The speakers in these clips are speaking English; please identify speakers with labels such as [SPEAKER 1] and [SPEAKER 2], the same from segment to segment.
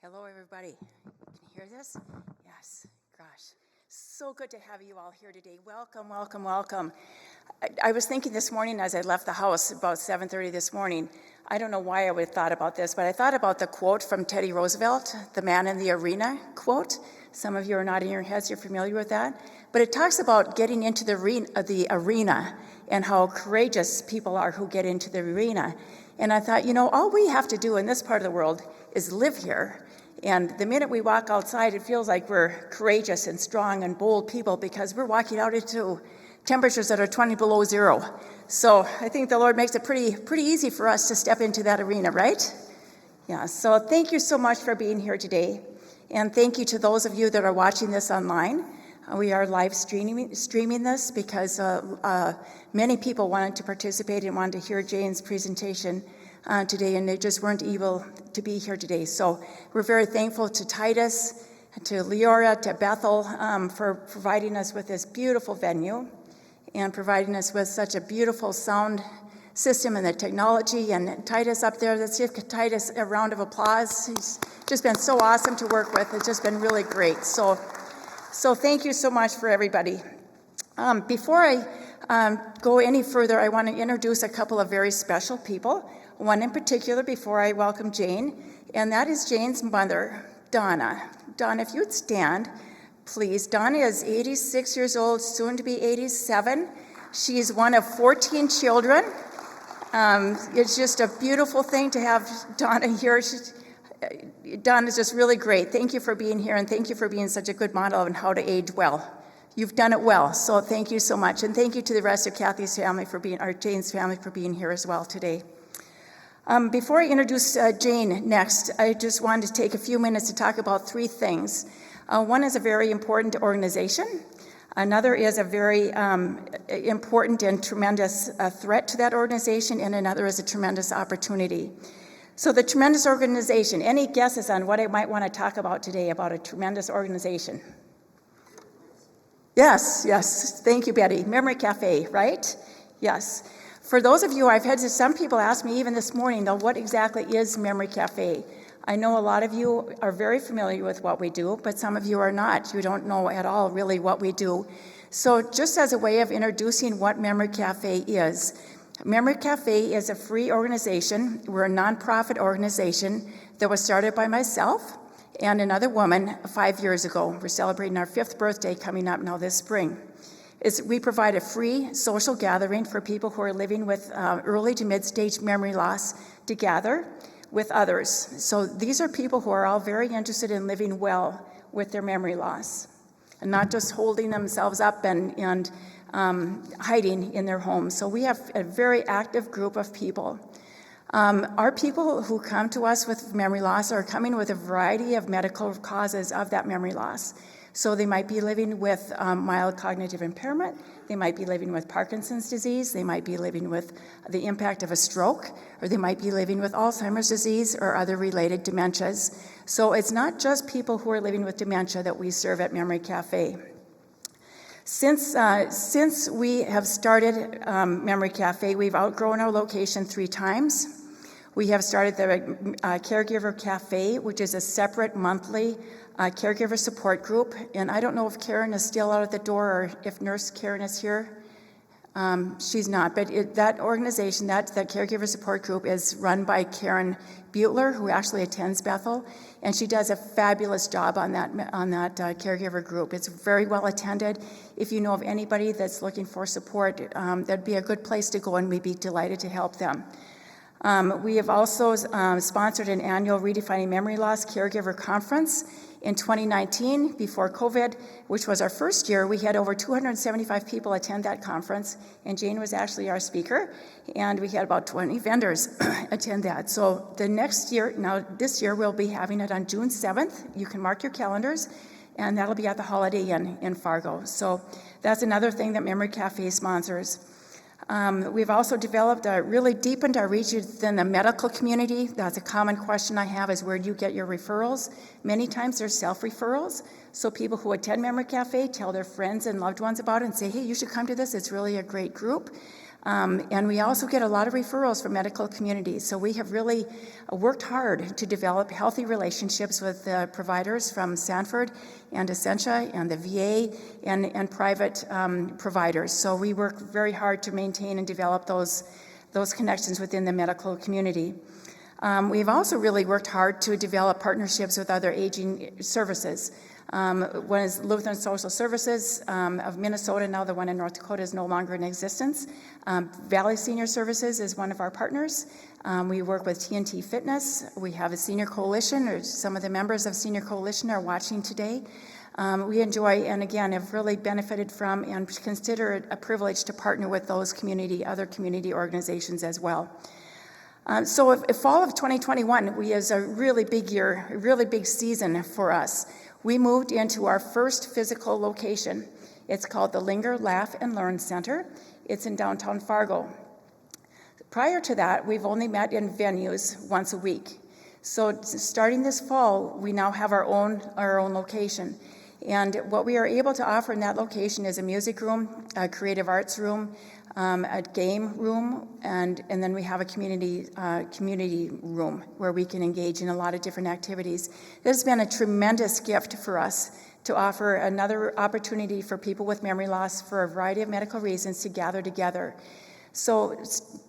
[SPEAKER 1] Hello, everybody. Can you hear this? Yes. Gosh, so good to have you all here today. Welcome, welcome, welcome. I was thinking this morning as I left the house about 7:30 this morning, I don't know why I would have thought about this, but I thought about the quote from Teddy Roosevelt, the man in the arena quote. Some of you are nodding your heads, you're familiar with that. But it talks about getting into the arena and how courageous people are who get into the arena. And I thought, all we have to do in this part of the world is live here. And the minute we walk outside, it feels like we're courageous and strong and bold people because we're walking out into temperatures that are 20 below zero. So I think the Lord makes it pretty easy for us to step into that arena, right? Yeah, so thank you so much for being here today. And thank you to those of you that are watching this online. We are live streaming this because many people wanted to participate and wanted to hear Jayne's presentation today, and they just weren't able to be here today. So we're very thankful to Titus, to Leora, to Bethel for providing us with this beautiful venue and providing us with such a beautiful sound system and the technology. And Titus up there, let's give Titus a round of applause. He's just been so awesome to work with. It's just been really great. So thank you so much for everybody. Before I go any further, I want to introduce a couple of very special people. One in particular before I welcome Jayne, and that is Jayne's mother, Donna. Donna, if you'd stand, please. Donna is 86 years old, soon to be 87. She's one of 14 children. It's just a beautiful thing to have Donna here. Donna's just really great. Thank you for being here, and thank you for being such a good model on how to age well. You've done it well, so thank you so much. And thank you to the rest of Kathy's family Jayne's family for being here as well today. Before I introduce Jayne next, I just wanted to take a few minutes to talk about three things. One is a very important organization. Another is a very important and tremendous threat to that organization, and another is a tremendous opportunity. So the tremendous organization, any guesses on what I might want to talk about today about a tremendous organization? Yes, thank you, Betty. Memory Cafe, right? Yes. For those of you, I've had some people ask me even this morning, though, what exactly is Memory Cafe? I know a lot of you are very familiar with what we do, but some of you are not. You don't know at all really what we do. So just as a way of introducing what Memory Cafe is, Memory Cafe is a free organization. We're a nonprofit organization that was started by myself and another woman 5 years ago. We're celebrating our 5th birthday coming up now this spring. We provide a free social gathering for people who are living with early to mid-stage memory loss to gather with others. So these are people who are all very interested in living well with their memory loss and not just holding themselves up and hiding in their homes. So we have a very active group of people. Our people who come to us with memory loss are coming with a variety of medical causes of that memory loss. So they might be living with mild cognitive impairment, they might be living with Parkinson's disease, they might be living with the impact of a stroke, or they might be living with Alzheimer's disease or other related dementias. So it's not just people who are living with dementia that we serve at Memory Cafe. Since we have started Memory Cafe, we've outgrown our location 3 times. We have started the Caregiver Cafe, which is a separate monthly caregiver support group. And I don't know if Karen is still out at the door or if Nurse Karen is here. She's not, but that organization, that caregiver support group is run by Karen Butler, who actually attends Bethel, and she does a fabulous job on that caregiver group. It's very well attended. If you know of anybody that's looking for support, that'd be a good place to go, and we'd be delighted to help them. We have also sponsored an annual Redefining Memory Loss Caregiver Conference in 2019, before COVID, which was our first year. We had over 275 people attend that conference, and Jayne was actually our speaker, and we had about 20 vendors attend that. So the next year, now this year, we'll be having it on June 7th. You can mark your calendars, and that'll be at the Holiday Inn in Fargo. So that's another thing that Memory Cafe sponsors. We've also really deepened our reach within the medical community. That's a common question I have, is where do you get your referrals? Many times they're self-referrals. So people who attend Memory Cafe tell their friends and loved ones about it and say, hey, you should come to this. It's really a great group. And we also get a lot of referrals from medical communities. So we have really worked hard to develop healthy relationships with providers from Sanford and Essentia and the VA and private providers. So we work very hard to maintain and develop those connections within the medical community. We've also really worked hard to develop partnerships with other aging services. One is Lutheran Social Services of Minnesota. Now the one in North Dakota is no longer in existence. Valley Senior Services is one of our partners. We work with TNT Fitness. We have a senior coalition, or some of the members of Senior Coalition are watching today. We enjoy, and again, have really benefited from and consider it a privilege to partner with those other community organizations as well. So fall of 2021 was a really big year, a really big season for us. We moved into our first physical location. It's called the Linger, Laugh, and Learn Center. It's in downtown Fargo. Prior to that, we've only met in venues once a week. So starting this fall, we now have our own location. And what we are able to offer in that location is a music room, a creative arts room, a game room, and then we have a community room where we can engage in a lot of different activities. This has been a tremendous gift for us to offer another opportunity for people with memory loss for a variety of medical reasons to gather together. So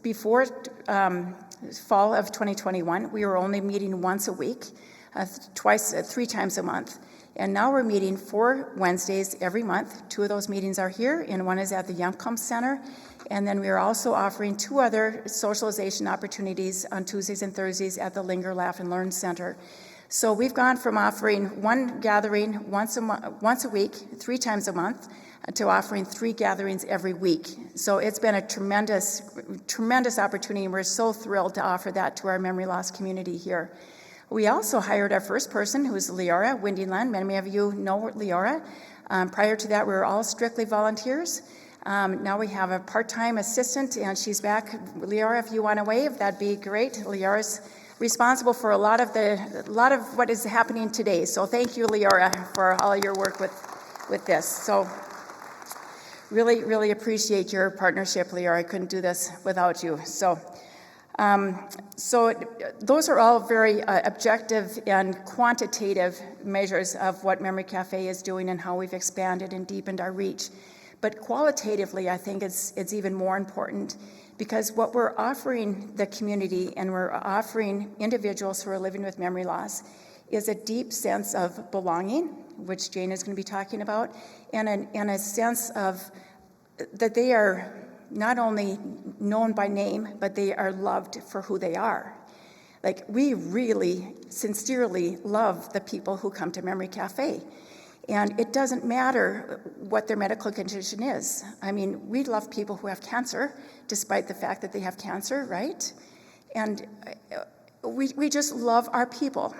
[SPEAKER 1] before fall of 2021, we were only meeting once a week, 3 times a month. And now we're meeting 4 Wednesdays every month. 2 of those meetings are here, and 1 is at the Yumcomb Center. And then we are also offering 2 other socialization opportunities on Tuesdays and Thursdays at the Linger, Laugh, and Learn Center. So we've gone from offering 1 gathering once a week, 3 times a month, to offering 3 gatherings every week. So it's been a tremendous opportunity, and we're so thrilled to offer that to our memory loss community here. We also hired our first person, who's Leora Windyland. Many of you know Leora. Prior to that, we were all strictly volunteers. Now we have a part-time assistant, and she's back. Leora, if you want to wave, that'd be great. Leora's responsible for a lot of what is happening today. So thank you, Leora, for all your work with this. So really, really appreciate your partnership, Leora. I couldn't do this without you. So those are all very objective and quantitative measures of what Memory Cafe is doing and how we've expanded and deepened our reach. But qualitatively, I think it's even more important, because what we're offering the community and we're offering individuals who are living with memory loss is a deep sense of belonging, which Jayne is going to be talking about, and a sense of that they are not only known by name, but they are loved for who they are. Like, we really sincerely love the people who come to Memory Cafe. And it doesn't matter what their medical condition is. I mean, we love people who have cancer, despite the fact that they have cancer, right? And we just love our people.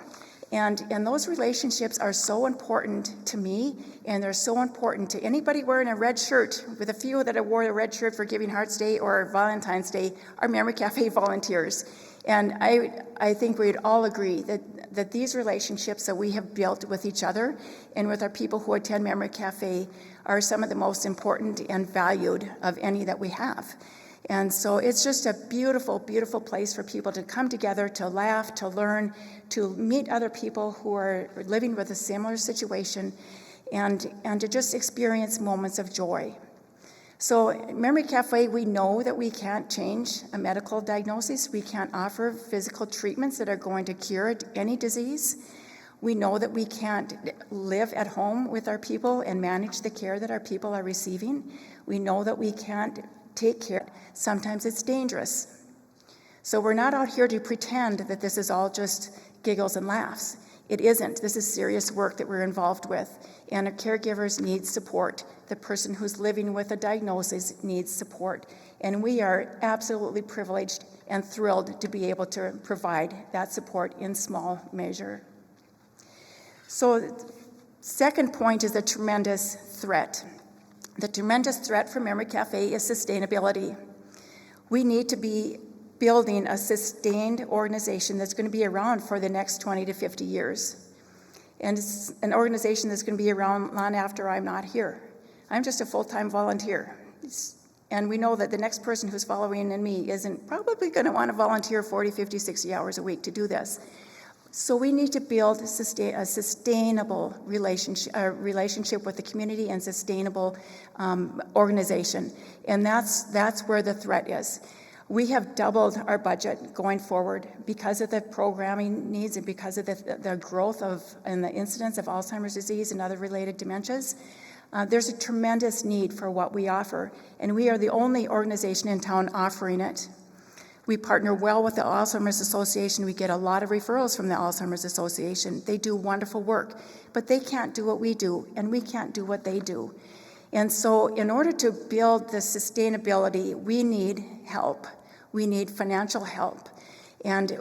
[SPEAKER 1] And those relationships are so important to me, and they're so important to anybody wearing a red shirt, with a few that wore a red shirt for Giving Hearts Day or Valentine's Day, are Memory Cafe volunteers. And I think we'd all agree that these relationships that we have built with each other and with our people who attend Memory Cafe are some of the most important and valued of any that we have. And so it's just a beautiful, beautiful place for people to come together, to laugh, to learn, to meet other people who are living with a similar situation, and to just experience moments of joy. So Memory Cafe, we know that we can't change a medical diagnosis. We can't offer physical treatments that are going to cure any disease. We know that we can't live at home with our people and manage the care that our people are receiving. We know that we can't take care. Sometimes it's dangerous. So we're not out here to pretend that this is all just giggles and laughs. It isn't. This is serious work that we're involved with, and our caregivers need support. The person who's living with a diagnosis needs support, and we are absolutely privileged and thrilled to be able to provide that support in small measure. So, second point is a tremendous threat. The tremendous threat for Memory Cafe is sustainability. We need to be building a sustained organization that's going to be around for the next 20 to 50 years. And it's an organization that's going to be around long after I'm not here. I'm just a full-time volunteer. And we know that the next person who's following in me isn't probably going to want to volunteer 40, 50, 60 hours a week to do this. So we need to build a sustainable relationship with the community and sustainable organization. And that's where the threat is. We have doubled our budget going forward because of the programming needs and because of the growth and the incidence of Alzheimer's disease and other related dementias. There's a tremendous need for what we offer, and we are the only organization in town offering it. We partner well with the Alzheimer's Association. We get a lot of referrals from the Alzheimer's Association. They do wonderful work, but they can't do what we do, and we can't do what they do. And so in order to build the sustainability, we need help. We need financial help. And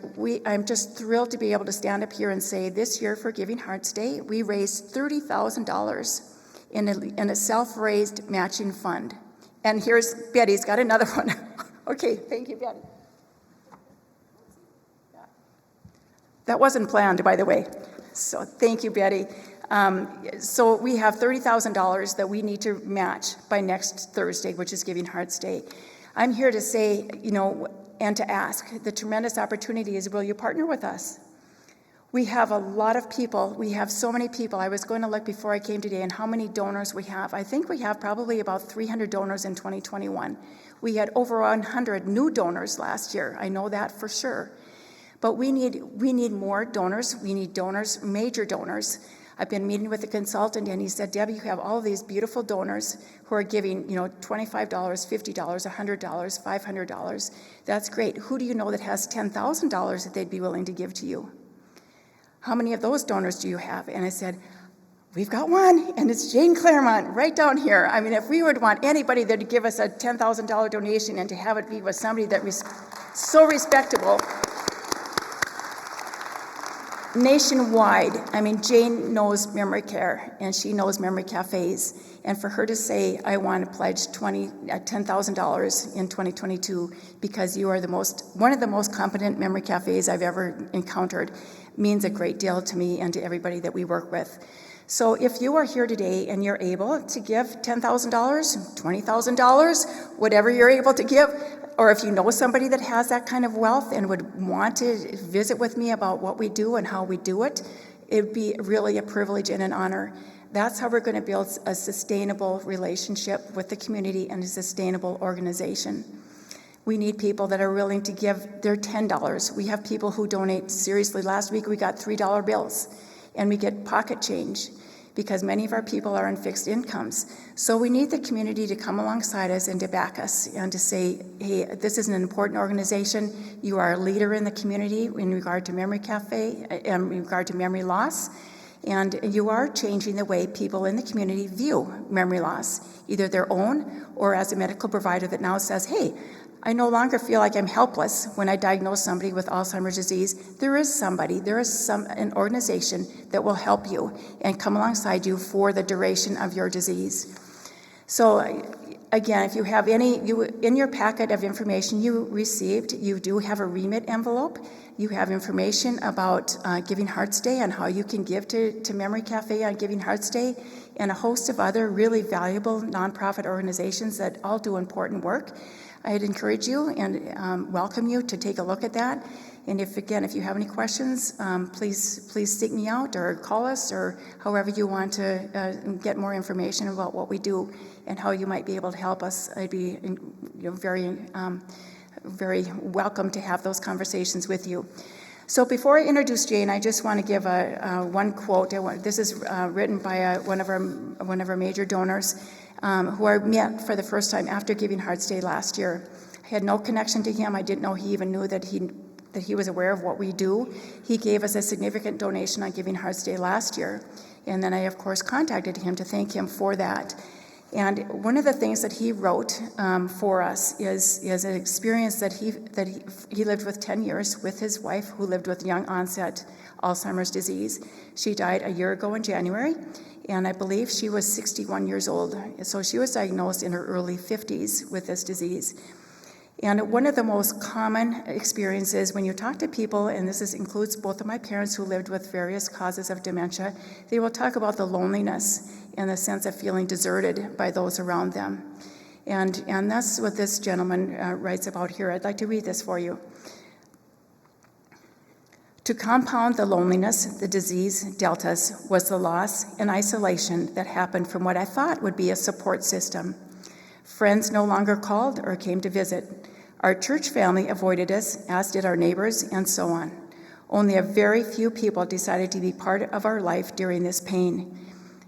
[SPEAKER 1] I'm just thrilled to be able to stand up here and say this year for Giving Hearts Day, we raised $30,000 in a self-raised matching fund. And here's Betty's got another one. Okay, thank you, Betty. That wasn't planned, by the way. So thank you, Betty. So we have $30,000 that we need to match by next Thursday, which is Giving Hearts Day. I'm here to say, and to ask, the tremendous opportunity is, will you partner with us? We have a lot of people. We have so many people. I was going to look before I came today and how many donors we have. I think we have probably about 300 donors in 2021. We had over 100 new donors last year. I know that for sure. But we need more donors. We need donors, major donors. I've been meeting with a consultant, and he said, Debbie, you have all of these beautiful donors who are giving, $25, $50, $100, $500. That's great. Who do you know that has $10,000 that they'd be willing to give to you? How many of those donors do you have? And I said, we've got one, and it's Jayne Clairmont right down here. I mean, if we would want anybody that would give us a $10,000 donation and to have it be with somebody that was so respectable, nationwide. I mean, Jayne knows memory care, and she knows memory cafes. And for her to say, I want to pledge $10,000 in 2022 because you are one of the most competent memory cafes I've ever encountered, means a great deal to me and to everybody that we work with. So if you are here today and you're able to give $10,000, $20,000, whatever you're able to give, or if you know somebody that has that kind of wealth and would want to visit with me about what we do and how we do it, it would be really a privilege and an honor. That's how we're going to build a sustainable relationship with the community and a sustainable organization. We need people that are willing to give their $10. We have people who donate seriously. Last week we got $3 bills, and we get pocket change because many of our people are on fixed incomes. So we need the community to come alongside us and to back us and to say, hey, this is an important organization. You are a leader in the community in regard to Memory Cafe, in regard to memory loss, and you are changing the way people in the community view memory loss, either their own or as a medical provider that now says, hey, I no longer feel like I'm helpless when I diagnose somebody with Alzheimer's disease. There is an organization that will help you and come alongside you for the duration of your disease. So again, if you have in your packet of information you received, you do have a remit envelope. You have information about Giving Hearts Day and how you can give to Memory Cafe on Giving Hearts Day, and a host of other really valuable nonprofit organizations that all do important work. I'd encourage you and welcome you to take a look at that. And if you have any questions, please seek me out or call us, or however you want to get more information about what we do and how you might be able to help us. I'd be very welcome to have those conversations with you. So before I introduce Jayne, I just want to give one quote. This is written by one of our major donors, who I met for the first time after Giving Hearts Day last year. I had no connection to him. I didn't know he even knew that he was aware of what we do. He gave us a significant donation on Giving Hearts Day last year, and then I, of course, contacted him to thank him for that. And one of the things that he wrote for us is an experience that he lived with 10 years with his wife, who lived with young onset Alzheimer's disease. She died a year ago in January, and I believe she was 61 years old. So she was diagnosed in her early 50s with this disease. And one of the most common experiences when you talk to people, and this includes both of my parents who lived with various causes of dementia, they will talk about the loneliness and the sense of feeling deserted by those around them. And that's what this gentleman writes about here. I'd like to read this for you. To compound the loneliness the disease dealt us was the loss and isolation that happened from what I thought would be a support system. Friends no longer called or came to visit. Our church family avoided us, as did our neighbors, and so on. Only a very few people decided to be part of our life during this pain.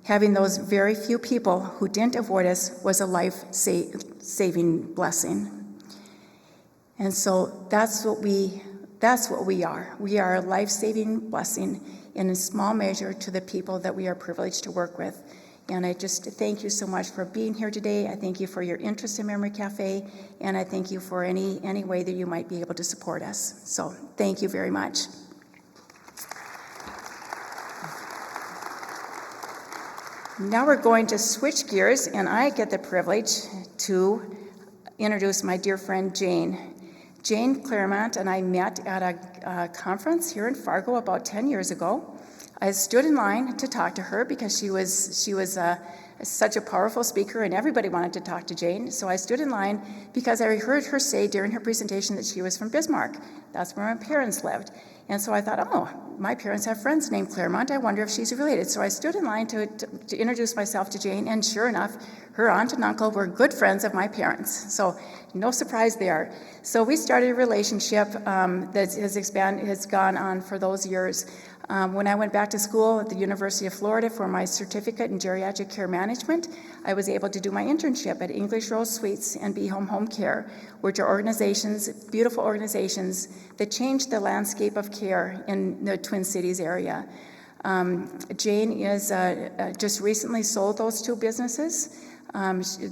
[SPEAKER 1] Having those very few people who didn't avoid us was a life-saving blessing. And so that's what we are. We are a life-saving blessing in a small measure to the people that we are privileged to work with. And I just thank you so much for being here today. I thank you for your interest in Memory Cafe, and I thank you for any way that you might be able to support us. So thank you very much. Now we're going to switch gears, and I get the privilege to introduce my dear friend Jayne. Jayne Clairmont and I met at a conference here in Fargo about 10 years ago. I stood in line to talk to her because she was such a powerful speaker, and everybody wanted to talk to Jayne. So I stood in line because I heard her say during her presentation that she was from Bismarck. That's where my parents lived. And so I thought, oh, my parents have friends named Clairmont. I wonder if she's related. So I stood in line to introduce myself to Jayne, and sure enough, her aunt and uncle were good friends of my parents. So no surprise there. So we started a relationship that has gone on for those years. When I went back to school at the University of Florida for my certificate in geriatric care management, I was able to do my internship at English Rose Suites and Be Home Care, which are organizations, beautiful organizations, that changed the landscape of care in the Twin Cities area. Jayne is just recently sold those two businesses,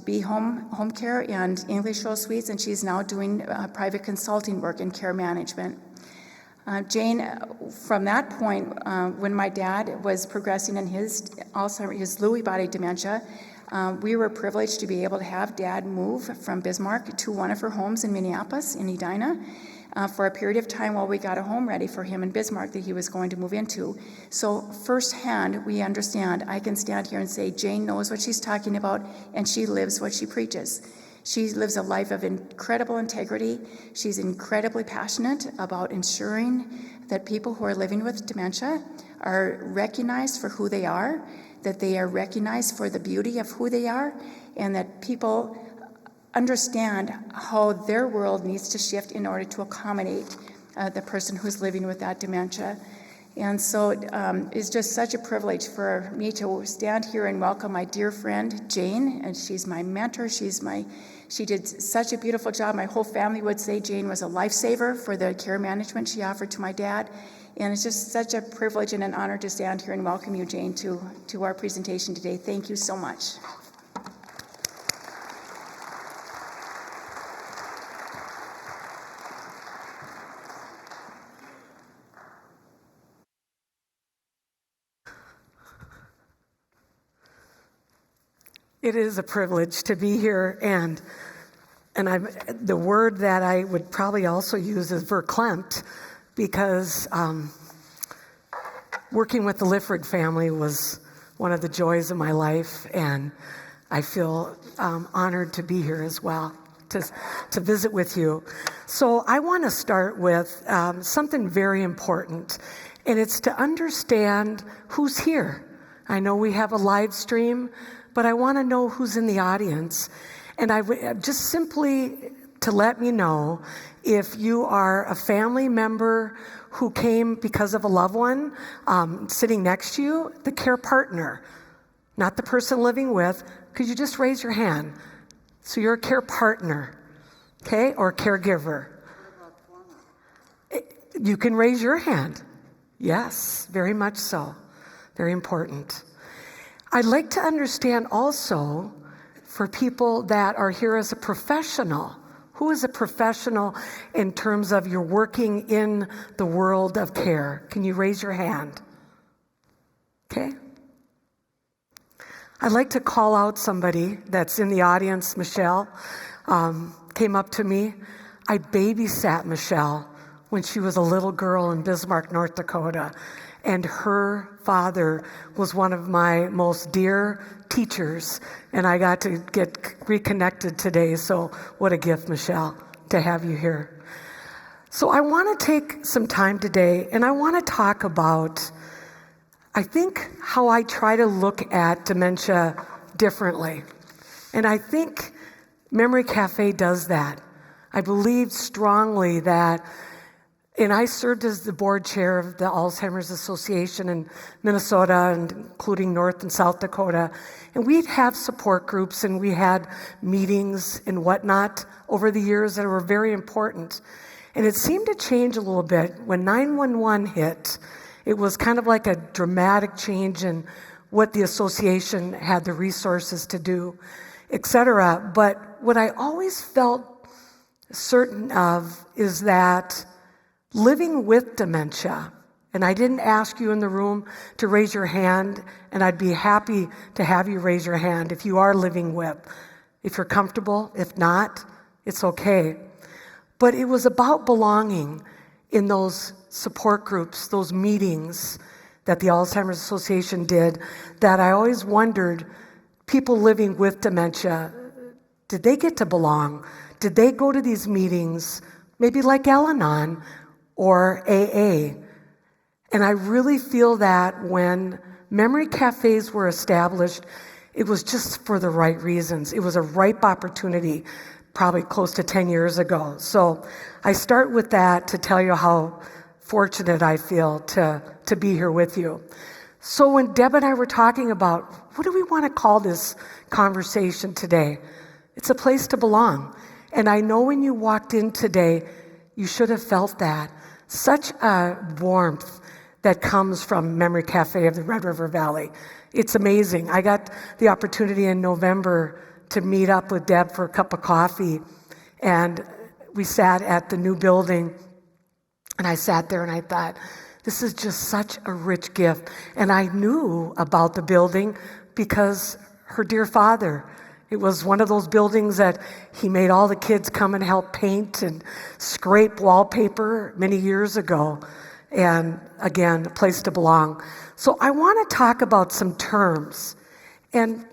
[SPEAKER 1] Be Home Care and English Rose Suites, and she's now doing private consulting work in care management. Jayne, from that point, when my dad was progressing in his Lewy body dementia, we were privileged to be able to have Dad move from Bismarck to one of her homes in Minneapolis, in Edina, for a period of time while we got a home ready for him in Bismarck that he was going to move into. So firsthand, we understand. I can stand here and say Jayne knows what she's talking about, and she lives what she preaches. She lives a life of incredible integrity. She's incredibly passionate about ensuring that people who are living with dementia are recognized for who they are, that they are recognized for the beauty of who they are, and that people understand how their world needs to shift in order to accommodate the person who's living with that dementia. And so it's just such a privilege for me to stand here and welcome my dear friend, Jayne, and she's my mentor. She did such a beautiful job. My whole family would say Jayne was a lifesaver for the care management she offered to my dad. And it's just such a privilege and an honor to stand here and welcome you, Jayne, to our presentation today. Thank you so much.
[SPEAKER 2] It is a privilege to be here, and the word that I would probably also use is verklempt, because working with the Lifford family was one of the joys of my life, and I feel honored to be here as well, to visit with you. So I want to start with something very important, and it's to understand who's here. I know we have a live stream, but I want to know who's in the audience. And I would just simply to let me know if you are a family member who came because of a loved one sitting next to you, the care partner, not the person living with. Could you just raise your hand? So you're a care partner, okay, or caregiver. You can raise your hand. Yes, very much so. Very important. I'd like to understand also, for people that are here as a professional, who is a professional in terms of you're working in the world of care? Can you raise your hand? Okay. I'd like to call out somebody that's in the audience. Michelle came up to me. I babysat Michelle when she was a little girl in Bismarck, North Dakota. and her father was one of my most dear teachers, and I got to get reconnected today, so what a gift, Michelle, to have you here. So I want to take some time today, and I want to talk about, I think, how I try to look at dementia differently. And I think Memory Cafe does that. I believe strongly that, and I served as the board chair of the Alzheimer's Association in Minnesota, and including North and South Dakota, and we'd have support groups and we had meetings and whatnot over the years that were very important. And it seemed to change a little bit. When 911 hit, it was kind of like a dramatic change in what the association had the resources to do, etc. But what I always felt certain of is that living with dementia, and I didn't ask you in the room to raise your hand, and I'd be happy to have you raise your hand if you are living with. If you're comfortable, if not, it's okay. But it was about belonging in those support groups, those meetings that the Alzheimer's Association did, that I always wondered, people living with dementia, did they get to belong? Did they go to these meetings, maybe like Al-Anon or AA? And I really feel that when memory cafes were established, it was just for the right reasons. It was a ripe opportunity, probably close to 10 years ago. So I start with that to tell you how fortunate I feel to be here with you. So when Deb and I were talking about, what do we want to call this conversation today? It's a place to belong. And I know when you walked in today, you should have felt that. Such a warmth that comes from Memory Cafe of the Red River Valley. It's amazing. I got the opportunity in November to meet up with Deb for a cup of coffee, and we sat at the new building, and I sat there and I thought, this is just such a rich gift. And I knew about the building because her dear father, it was one of those buildings that he made all the kids come and help paint and scrape wallpaper many years ago. And again, a place to belong. So I want to talk about some terms. And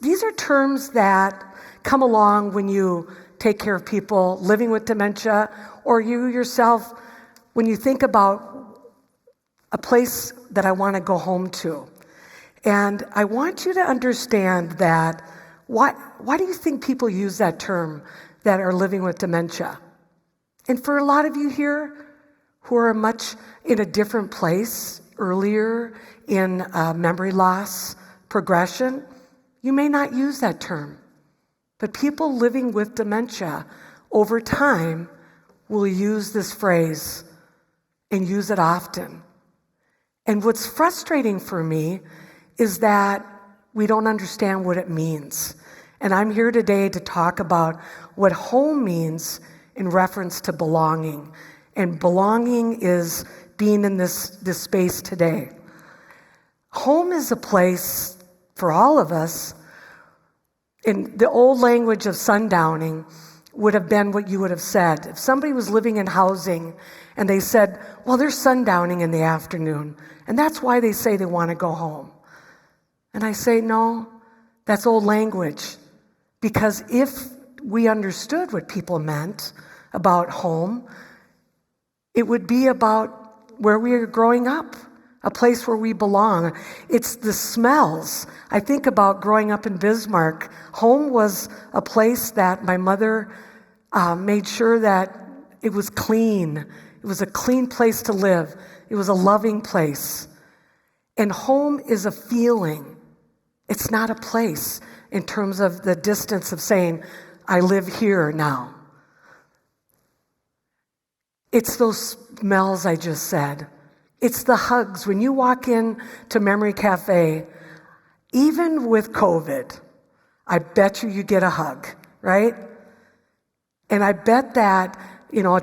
[SPEAKER 2] these are terms that come along when you take care of people living with dementia, or you yourself, when you think about a place that I want to go home to. And I want you to understand that why do you think people use that term, that are living with dementia? And for a lot of you here who are much in a different place earlier in memory loss progression, you may not use that term. But people living with dementia over time will use this phrase and use it often. And what's frustrating for me is that we don't understand what it means. And I'm here today to talk about what home means in reference to belonging. And belonging is being in this space today. Home is a place for all of us. In the old language of sundowning would have been what you would have said. If somebody was living in housing and they said, well, they're sundowning in the afternoon, and that's why they say they want to go home. And I say, no, that's old language. Because if we understood what people meant about home, it would be about where we are growing up, a place where we belong. It's the smells. I think about growing up in Bismarck. Home was a place that my mother made sure that it was clean. It was a clean place to live. It was a loving place. And home is a feeling. It's not a place in terms of the distance of saying, I live here now. It's those smells I just said. It's the hugs. When you walk in to Memory Cafe, even with COVID, I bet you get a hug, right? And I bet that,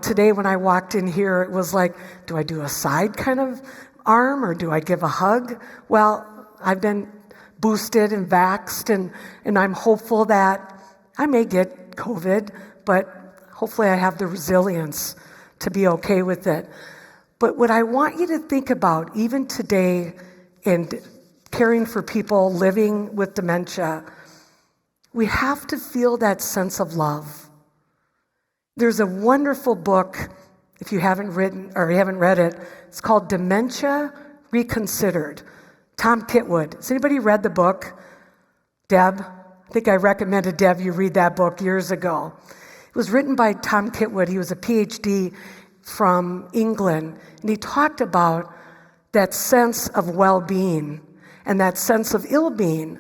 [SPEAKER 2] today when I walked in here, it was like, do I do a side kind of arm or do I give a hug? Well, I've been boosted and vaxxed, and I'm hopeful that I may get COVID, but hopefully I have the resilience to be okay with it. But what I want you to think about, even today, in caring for people living with dementia, we have to feel that sense of love. There's a wonderful book, if you haven't read it, it's called Dementia Reconsidered. Tom Kitwood. Has anybody read the book? Deb? I think I recommended, Deb, you read that book years ago. It was written by Tom Kitwood. He was a PhD from England, and he talked about that sense of well-being and that sense of ill-being.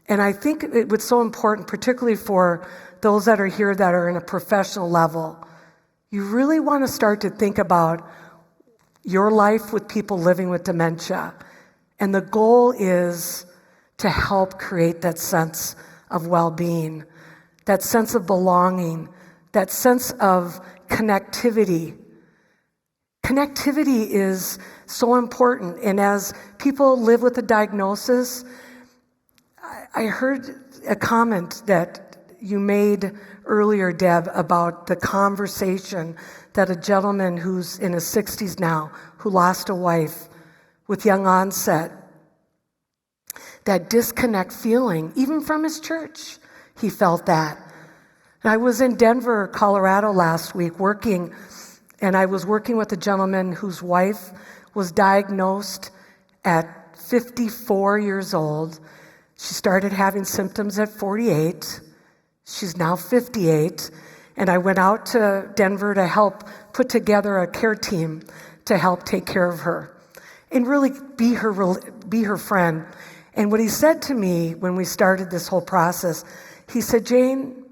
[SPEAKER 2] And I think it was so important, particularly for those that are here that are in a professional level. You really want to start to think about your life with people living with dementia. And the goal is to help create that sense of well-being, that sense of belonging, that sense of connectivity. Connectivity is so important. And as people live with a diagnosis, I heard a comment that you made earlier, Deb, about the conversation that a gentleman who's in his 60s now, who lost a wife with young onset, that disconnect feeling, even from his church, he felt that. And I was in Denver, Colorado last week working, and I was working with a gentleman whose wife was diagnosed at 54 years old. She started having symptoms at 48. She's now 58. And I went out to Denver to help put together a care team to help take care of her and really be her friend. And what he said to me when we started this whole process, he said, Jayne,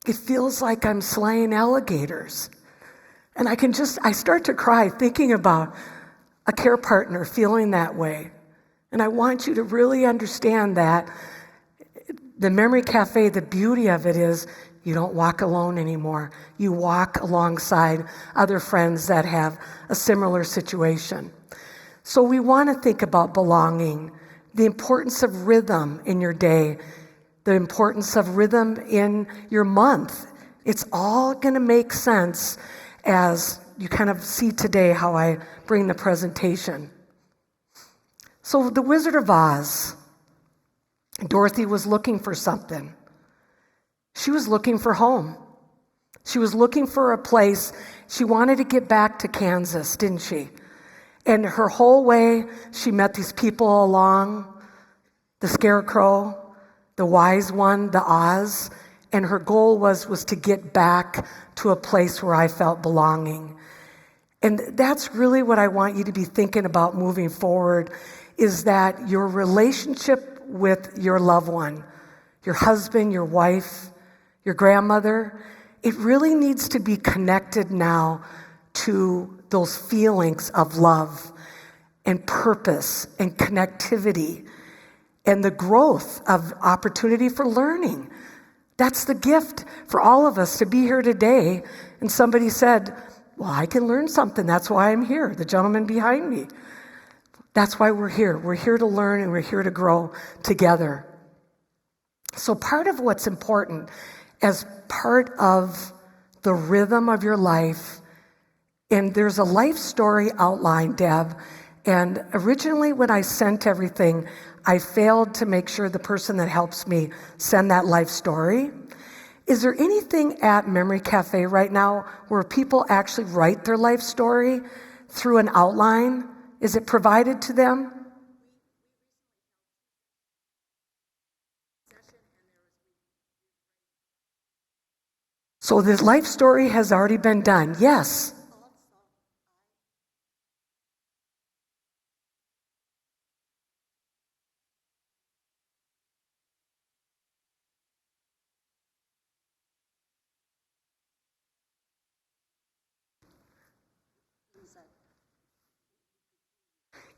[SPEAKER 2] it feels like I'm slaying alligators. And I start to cry thinking about a care partner feeling that way. And I want you to really understand that the Memory Cafe, the beauty of it is you don't walk alone anymore. You walk alongside other friends that have a similar situation. So we want to think about belonging, the importance of rhythm in your day, the importance of rhythm in your month. It's all going to make sense as you kind of see today how I bring the presentation. So the Wizard of Oz, Dorothy was looking for something. She was looking for home. She was looking for a place. She wanted to get back to Kansas, didn't she? And her whole way, she met these people along, the Scarecrow, the Wise One, the Oz, and her goal was to get back to a place where I felt belonging. And that's really what I want you to be thinking about moving forward, is that your relationship with your loved one, your husband, your wife, your grandmother, it really needs to be connected now to those feelings of love and purpose and connectivity and the growth of opportunity for learning. That's the gift for all of us to be here today. And somebody said, well, I can learn something. That's why I'm here. The gentleman behind me. That's why we're here. We're here to learn and we're here to grow together. So part of what's important as part of the rhythm of your life, and there's a life story outline, Deb, and originally when I sent everything, I failed to make sure the person that helps me send that life story. Is there anything at Memory Cafe right now where people actually write their life story through an outline? Is it provided to them? So this life story has already been done. Yes.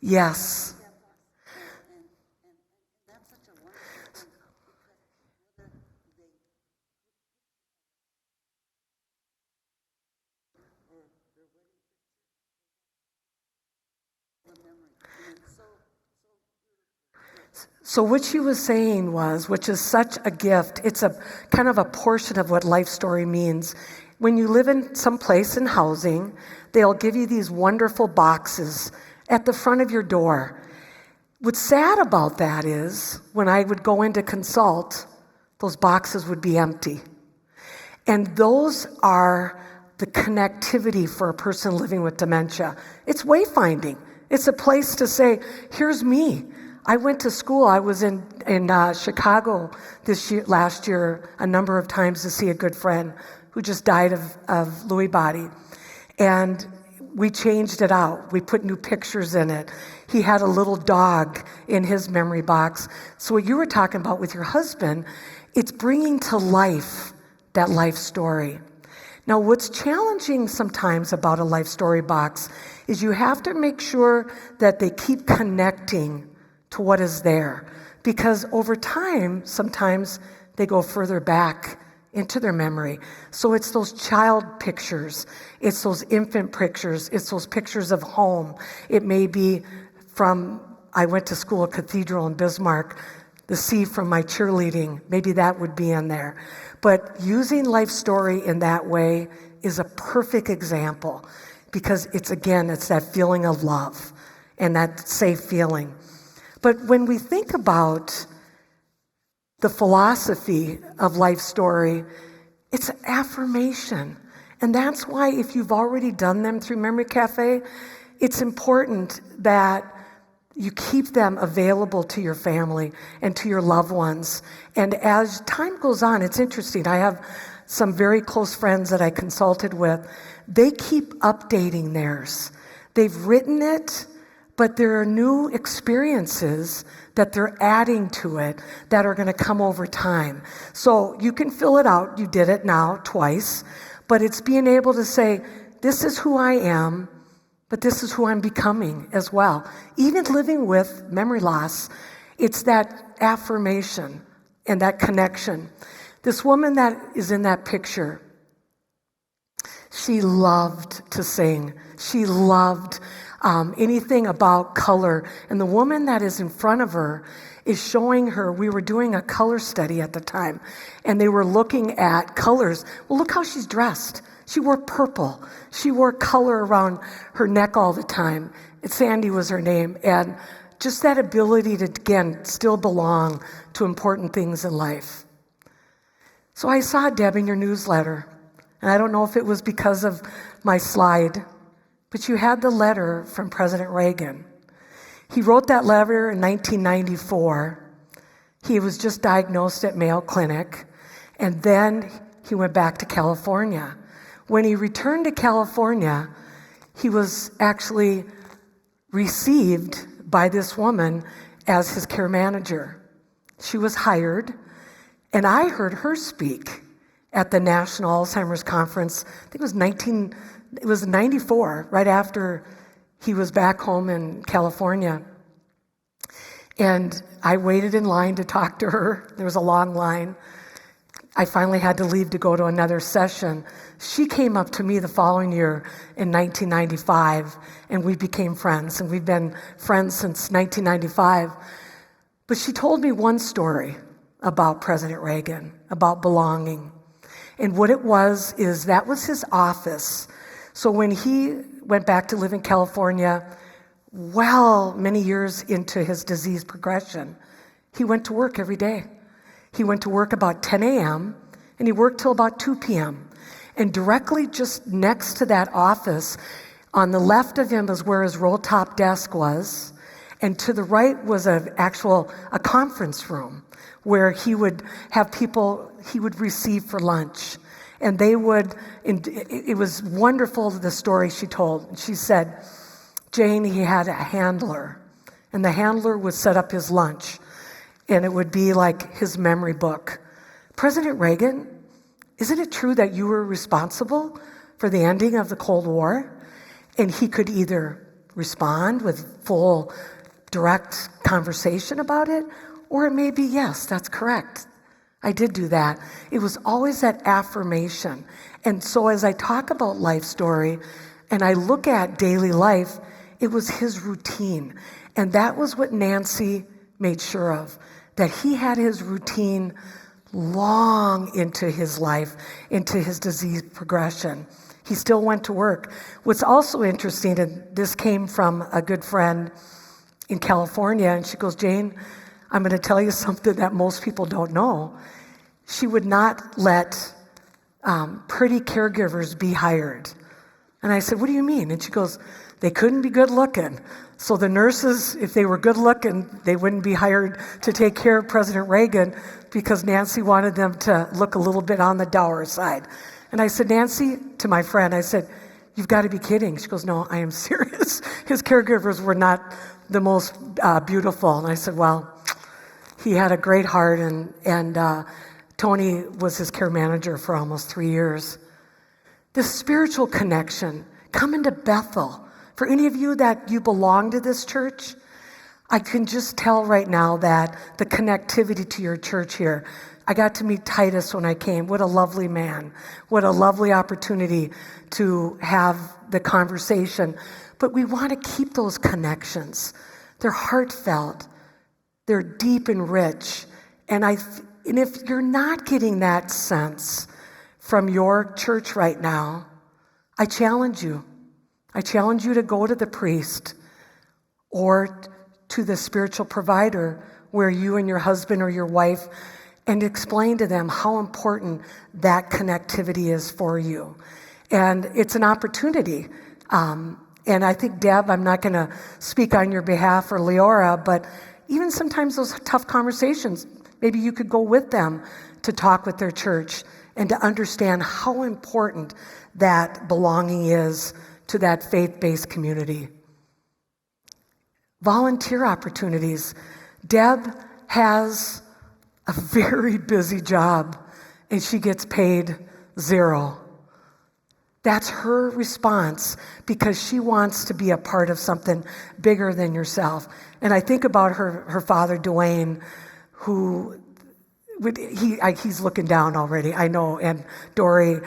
[SPEAKER 2] Yes. So what she was saying was, which is such a gift, it's a kind of a portion of what life story means. When you live in some place in housing, they'll give you these wonderful boxes at the front of your door. What's sad about that is when I would go in to consult, those boxes would be empty. And those are the connectivity for a person living with dementia. It's wayfinding. It's a place to say, here's me. I went to school. I was in Chicago last year a number of times to see a good friend who just died of Lewy body. And we changed it out. We put new pictures in it. He had a little dog in his memory box. So what you were talking about with your husband, it's bringing to life that life story. Now, what's challenging sometimes about a life story box is you have to make sure that they keep connecting to what is there. Because over time, sometimes they go further back into their memory. So it's those child pictures, it's those infant pictures, it's those pictures of home. It may be from, I went to school at Cathedral in Bismarck, the sea from my cheerleading, maybe that would be in there. But using life story in that way is a perfect example because it's that feeling of love and that safe feeling. But when we think about the philosophy of life story, it's affirmation. And that's why if you've already done them through Memory Cafe, it's important that you keep them available to your family and to your loved ones. And as time goes on, it's interesting. I have some very close friends that I consulted with. They keep updating theirs. They've written it, but there are new experiences that they're adding to it that are going to come over time. So you can fill it out. You did it now twice. But it's being able to say, this is who I am, but this is who I'm becoming as well. Even living with memory loss, it's that affirmation and that connection. This woman that is in that picture, she loved to sing. She loved anything about color. And the woman that is in front of her is showing her, we were doing a color study at the time, and they were looking at colors. Well, look how she's dressed. She wore purple. She wore color around her neck all the time. Sandy was her name. And just that ability to, again, still belong to important things in life. So I saw, Deb, in your newsletter, and I don't know if it was because of my slide, but you had the letter from President Reagan. He wrote that letter in 1994. He was just diagnosed at Mayo Clinic, and then he went back to California. When he returned to California, he was actually received by this woman as his care manager. She was hired, and I heard her speak at the National Alzheimer's Conference. I think it was 94, right after he was back home in California. And I waited in line to talk to her. There was a long line. I finally had to leave to go to another session. She came up to me the following year in 1995, and we became friends. And we've been friends since 1995. But she told me one story about President Reagan, about belonging. And what it was is that was his office. So when he went back to live in California, many years into his disease progression, he went to work every day. He went to work about 10 a.m., and he worked till about 2 p.m. And directly just next to that office, on the left of him was where his roll-top desk was, and to the right was a conference room where he would have people he would receive for lunch. And it was wonderful, the story she told. She said, Jayne, he had a handler, and the handler would set up his lunch, and it would be like his memory book. President Reagan, isn't it true that you were responsible for the ending of the Cold War? And he could either respond with full, direct conversation about it, or it may be, yes, that's correct. I did do that. It was always that affirmation. And so as I talk about life story and I look at daily life, it was his routine. And that was what Nancy made sure of, that he had his routine long into his life, into his disease progression. He still went to work. What's also interesting, and this came from a good friend in California, and she goes, Jayne, I'm going to tell you something that most people don't know. She would not let pretty caregivers be hired. And I said, what do you mean? And she goes, they couldn't be good looking. So the nurses, if they were good looking, they wouldn't be hired to take care of President Reagan because Nancy wanted them to look a little bit on the dour side. And I said, Nancy, to my friend, I said, you've got to be kidding. She goes, no, I am serious. His caregivers were not the most beautiful. And I said, well, he had a great heart, and Tony was his care manager for almost 3 years. The spiritual connection, coming to Bethel. For any of you that you belong to this church, I can just tell right now that the connectivity to your church here. I got to meet Titus when I came. What a lovely man. What a lovely opportunity to have the conversation. But we want to keep those connections. They're heartfelt. They're deep and rich. And if you're not getting that sense from your church right now, I challenge you. I challenge you to go to the priest or to the spiritual provider where you and your husband or your wife, and explain to them how important that connectivity is for you. And it's an opportunity. And I think, Deb, I'm not going to speak on your behalf, or Leora, but even sometimes those tough conversations, maybe you could go with them to talk with their church and to understand how important that belonging is to that faith-based community. Volunteer opportunities. Deb has a very busy job, and she gets paid $0. That's her response because she wants to be a part of something bigger than yourself. And I think about her father, Dwayne, who he's looking down already, I know, and Dory,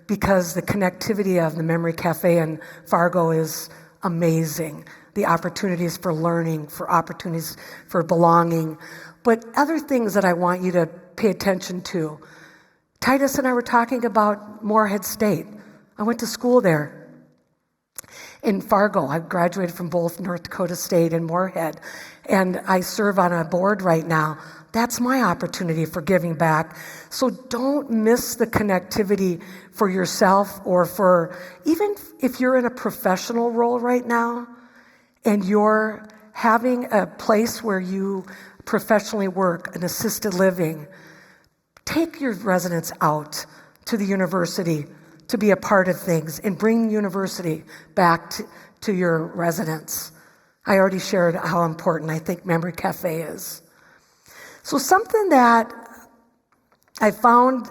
[SPEAKER 2] because the connectivity of the Memory Cafe in Fargo is amazing. The opportunities for learning, for opportunities for belonging, but other things that I want you to pay attention to. Titus and I were talking about Moorhead State. I went to school there in Fargo. I graduated from both North Dakota State and Moorhead, and I serve on a board right now. That's my opportunity for giving back. So don't miss the connectivity for yourself, or for, even if you're in a professional role right now and you're having a place where you professionally work, an assisted living, take your residents out to the university to be a part of things and bring university back to your residents. I already shared how important I think Memory Cafe is. So something that I found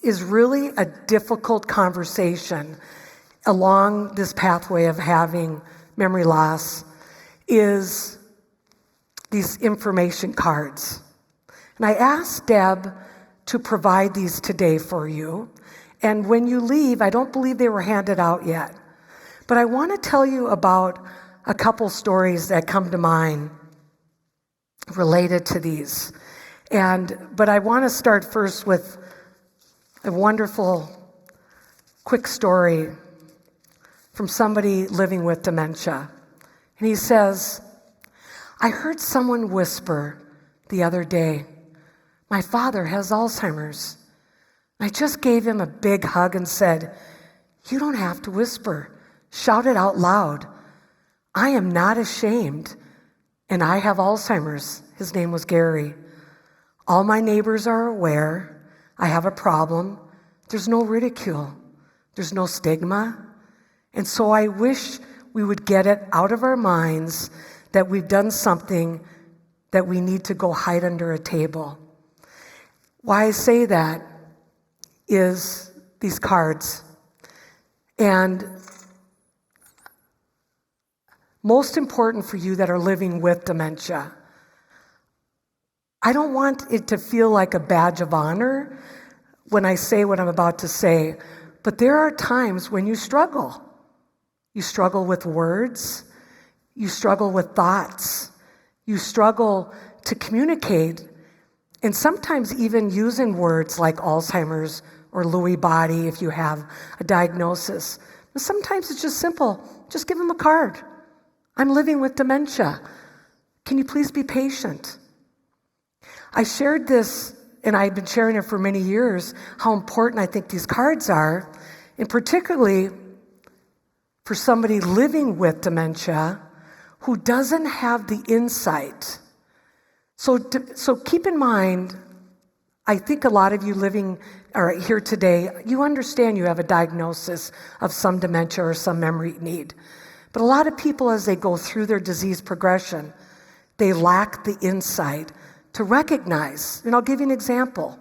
[SPEAKER 2] is really a difficult conversation along this pathway of having memory loss is these information cards. And I asked Deb to provide these today for you. And when you leave, I don't believe they were handed out yet. But I want to tell you about a couple stories that come to mind related to these. But I want to start first with a wonderful, quick story from somebody living with dementia. And he says, I heard someone whisper the other day, my father has Alzheimer's. I just gave him a big hug and said, you don't have to whisper. Shout it out loud. I am not ashamed, and I have Alzheimer's. His name was Gary. All my neighbors are aware I have a problem. There's no ridicule. There's no stigma. And so I wish we would get it out of our minds that we've done something that we need to go hide under a table. Why I say that is these cards. And most important for you that are living with dementia, I don't want it to feel like a badge of honor when I say what I'm about to say, but there are times when you struggle. You struggle with words. You struggle with thoughts. You struggle to communicate. And sometimes even using words like Alzheimer's or Lewy body if you have a diagnosis. But sometimes it's just simple. Just give them a card. I'm living with dementia. Can you please be patient? I shared this, and I've been sharing it for many years, how important I think these cards are, and particularly for somebody living with dementia who doesn't have the insight. So keep in mind, I think a lot of you living or here today, you understand you have a diagnosis of some dementia or some memory need. But a lot of people, as they go through their disease progression, they lack the insight to recognize. And I'll give you an example.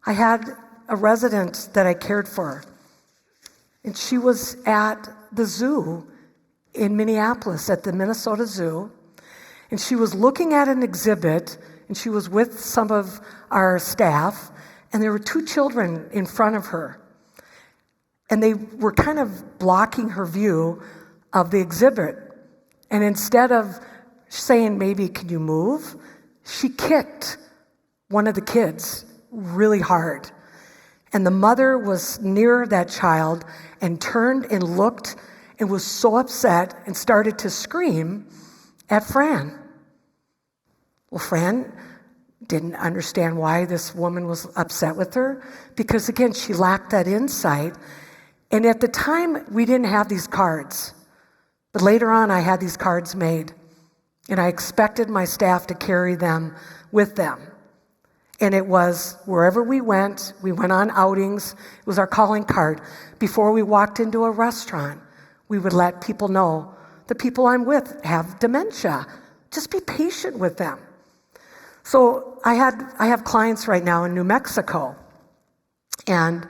[SPEAKER 2] I had a resident that I cared for, and she was at the zoo in Minneapolis, at the Minnesota Zoo, and she was looking at an exhibit, and she was with some of our staff, and there were two children in front of her, and they were kind of blocking her view of the exhibit. And instead of saying, maybe, can you move? She kicked one of the kids really hard. And the mother was near that child and turned and looked and was so upset and started to scream at Fran. Well, Fran didn't understand why this woman was upset with her because, again, she lacked that insight. And at the time, we didn't have these cards. But later on, I had these cards made. And I expected my staff to carry them with them. And it was wherever we went on outings. It was our calling card. Before we walked into a restaurant, we would let people know, the people I'm with have dementia. Just be patient with them. So I have clients right now in New Mexico. And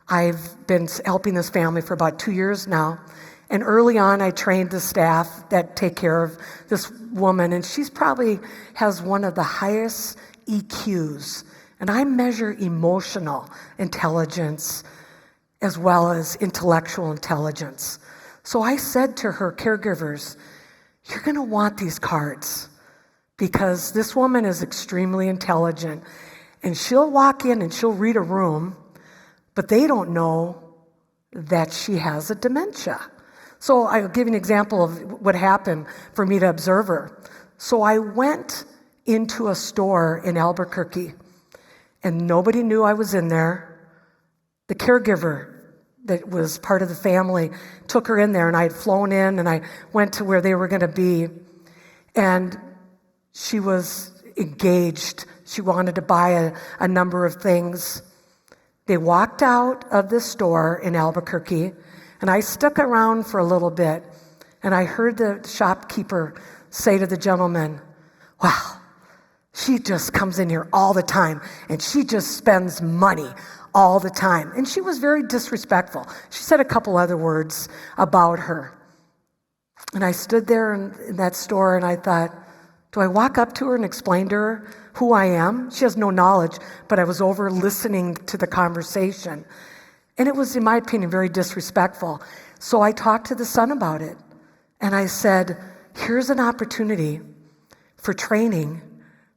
[SPEAKER 2] I've been helping this family for about 2 years now. And early on, I trained the staff that take care of this woman, and she's probably has one of the highest EQs. And I measure emotional intelligence as well as intellectual intelligence. So I said to her caregivers, you're going to want these cards because this woman is extremely intelligent, and she'll walk in and she'll read a room, but they don't know that she has a dementia. So I'll give you an example of what happened for me to observe her. So I went into a store in Albuquerque, and nobody knew I was in there. The caregiver that was part of the family took her in there, and I had flown in, and I went to where they were going to be, and she was engaged. She wanted to buy a number of things. They walked out of the store in Albuquerque, and I stuck around for a little bit, and I heard the shopkeeper say to the gentleman, wow, she just comes in here all the time, and she just spends money all the time. And she was very disrespectful. She said a couple other words about her. And I stood there in that store, and I thought, do I walk up to her and explain to her who I am? She has no knowledge, but I was over listening to the conversation. And it was, in my opinion, very disrespectful. So I talked to the son about it. And I said, here's an opportunity for training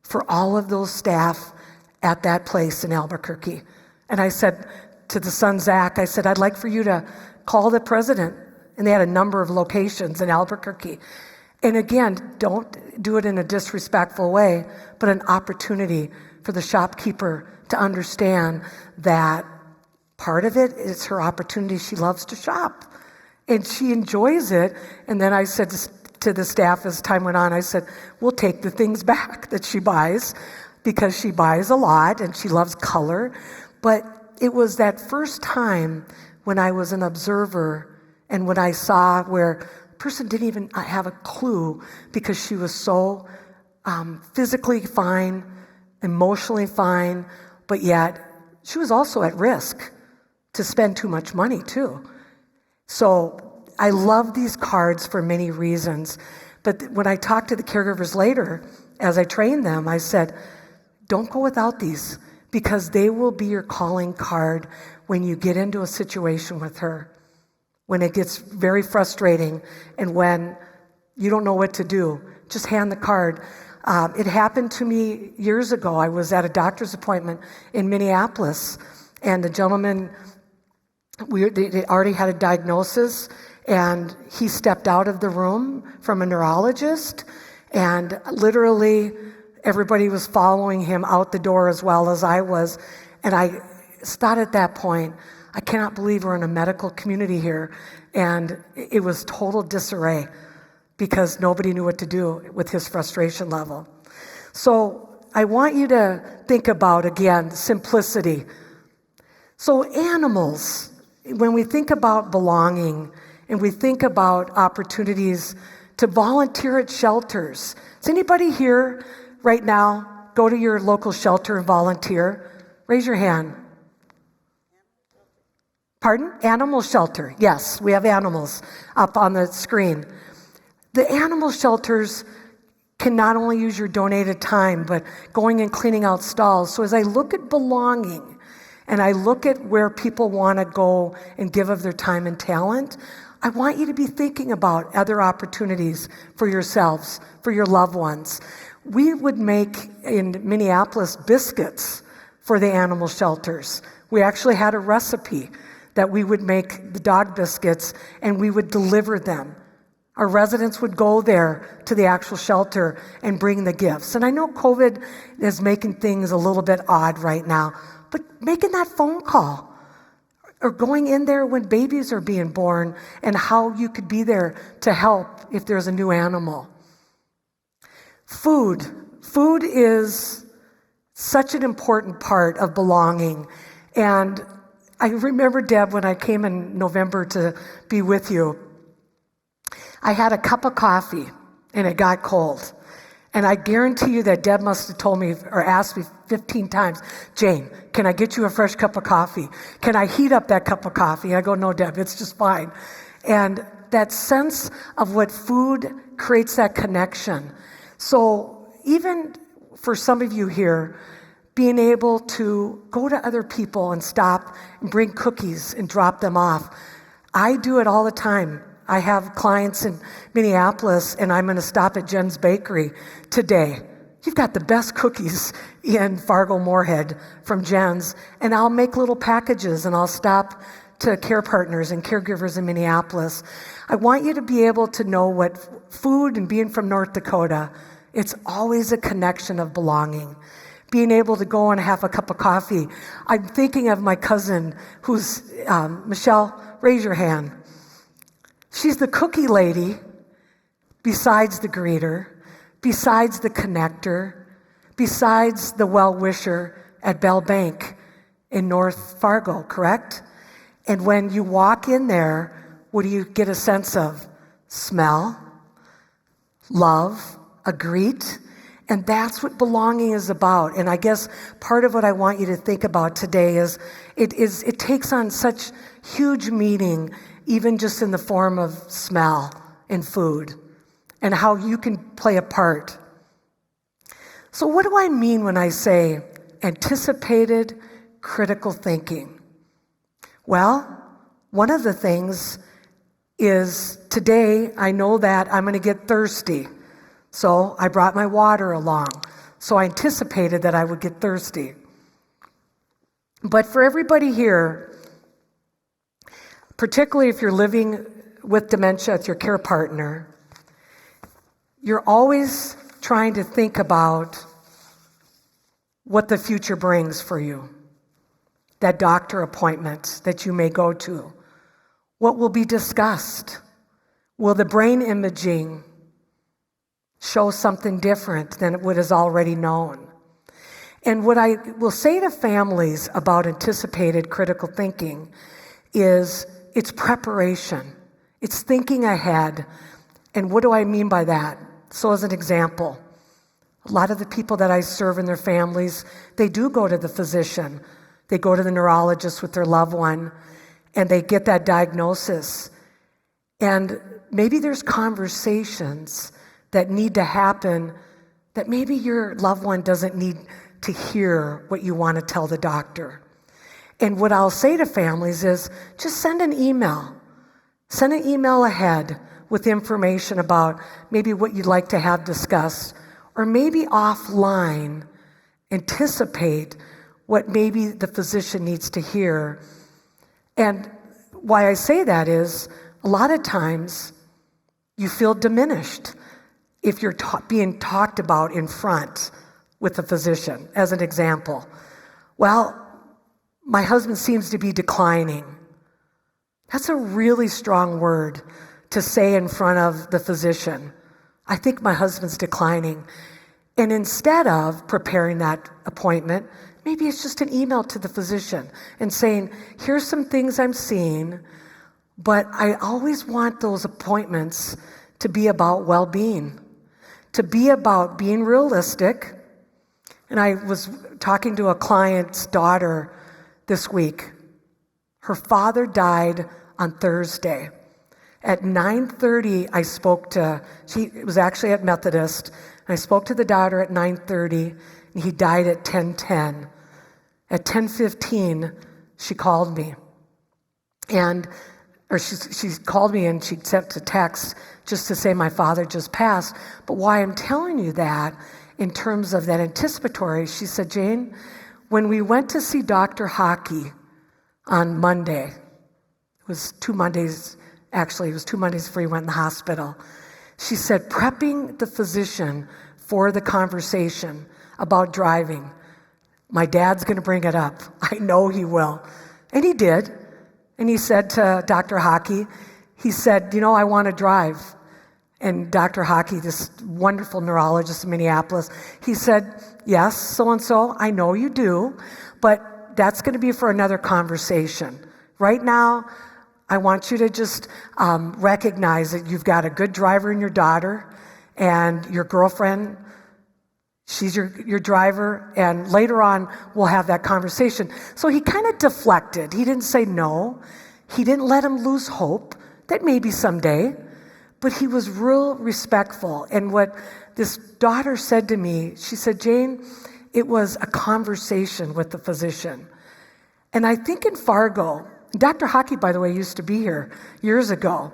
[SPEAKER 2] for all of those staff at that place in Albuquerque. And I said to the son, Zach, I said, I'd like for you to call the president. And they had a number of locations in Albuquerque. And again, don't do it in a disrespectful way, but an opportunity for the shopkeeper to understand that part of it is her opportunity. She loves to shop, and she enjoys it. And then I said to the staff as time went on, I said, we'll take the things back that she buys because she buys a lot and she loves color. But it was that first time when I was an observer and when I saw where a person didn't even have a clue because she was so physically fine, emotionally fine, but yet she was also at risk to spend too much money too. So I love these cards for many reasons. But when I talked to the caregivers later, as I trained them, I said, don't go without these because they will be your calling card when you get into a situation with her, when it gets very frustrating and when you don't know what to do. Just hand the card. It happened to me years ago. I was at a doctor's appointment in Minneapolis, and the gentleman, they already had a diagnosis, and he stepped out of the room from a neurologist, and literally everybody was following him out the door as well as I was. And I thought at that point, I cannot believe we're in a medical community here. And it was total disarray because nobody knew what to do with his frustration level. So I want you to think about, again, simplicity. So animals, when we think about belonging and we think about opportunities to volunteer at shelters, does anybody here right now go to your local shelter and volunteer? Raise your hand. Pardon? Animal shelter. Yes, we have animals up on the screen. The animal shelters can not only use your donated time, but going and cleaning out stalls. So as I look at belonging and I look at where people want to go and give of their time and talent, I want you to be thinking about other opportunities for yourselves, for your loved ones. We would make, in Minneapolis, biscuits for the animal shelters. We actually had a recipe that we would make the dog biscuits and we would deliver them. Our residents would go there to the actual shelter and bring the gifts. And I know COVID is making things a little bit odd right now, but making that phone call or going in there when babies are being born and how you could be there to help if there's a new animal. Food. Food is such an important part of belonging. And I remember, Deb, when I came in November to be with you, I had a cup of coffee and it got cold. And I guarantee you that Deb must have told me or asked me 15 times, Jayne, can I get you a fresh cup of coffee? Can I heat up that cup of coffee? And I go, no, Deb, it's just fine. And that sense of what food creates that connection. So even for some of you here, being able to go to other people and stop and bring cookies and drop them off. I do it all the time. I have clients in Minneapolis, and I'm going to stop at Jen's Bakery today. You've got the best cookies in Fargo-Moorhead from Jen's, and I'll make little packages, and I'll stop to care partners and caregivers in Minneapolis. I want you to be able to know what food, and being from North Dakota, it's always a connection of belonging. Being able to go and have a cup of coffee. I'm thinking of my cousin who's, Michelle, raise your hand. She's the cookie lady besides the greeter, besides the connector, besides the well-wisher at Bell Bank in North Fargo, correct? And when you walk in there, what do you get a sense of? Smell, love, a greet. And that's what belonging is about. And I guess part of what I want you to think about today is it takes on such huge meaning, even just in the form of smell and food, and how you can play a part. So what do I mean when I say anticipated critical thinking? Well, one of the things is today I know that I'm going to get thirsty. So I brought my water along. So I anticipated that I would get thirsty. But for everybody here, particularly if you're living with dementia with your care partner, you're always trying to think about what the future brings for you. That doctor appointment that you may go to. What will be discussed? Will the brain imaging show something different than what is already known? And what I will say to families about anticipated critical thinking is it's preparation. It's thinking ahead. And what do I mean by that? So as an example, a lot of the people that I serve in their families, they do go to the physician. They go to the neurologist with their loved one, and they get that diagnosis. And maybe there's conversations that need to happen that maybe your loved one doesn't need to hear what you want to tell the doctor. And what I'll say to families is just send an email. Send an email ahead with information about maybe what you'd like to have discussed, or maybe offline, anticipate what maybe the physician needs to hear. And why I say that is, a lot of times you feel diminished if you're being talked about in front with the physician. As an example, well, my husband seems to be declining. That's a really strong word to say in front of the physician. I think my husband's declining. And instead of preparing that appointment, maybe it's just an email to the physician and saying, here's some things I'm seeing, but I always want those appointments to be about well-being, to be about being realistic. And I was talking to a client's daughter this week. Her father died on Thursday. At 9:30, I spoke to, she was actually at Methodist, and I spoke to the daughter at 9:30, and he died at 10:10. At 10:15, she called me. She called me and she sent a text just to say my father just passed. But why I'm telling you that, in terms of that anticipatory, she said, Jayne, when we went to see Dr. Hockey on Monday, it was 2 Mondays, actually, it was 2 Mondays before he went in the hospital. She said, prepping the physician for the conversation about driving, my dad's going to bring it up. I know he will. And he did. And he said to Dr. Hockey, he said, I want to drive. And Dr. Hockey, this wonderful neurologist in Minneapolis, he said, yes, so-and-so, I know you do, but that's going to be for another conversation. Right now, I want you to just recognize that you've got a good driver in your daughter, and your girlfriend, she's your driver, and later on, we'll have that conversation. So he kind of deflected. He didn't say no. He didn't let him lose hope that maybe someday, but he was real respectful. And what this daughter said to me, she said, Jayne, it was a conversation with the physician. And I think in Fargo, Dr. Hockey, by the way, used to be here years ago,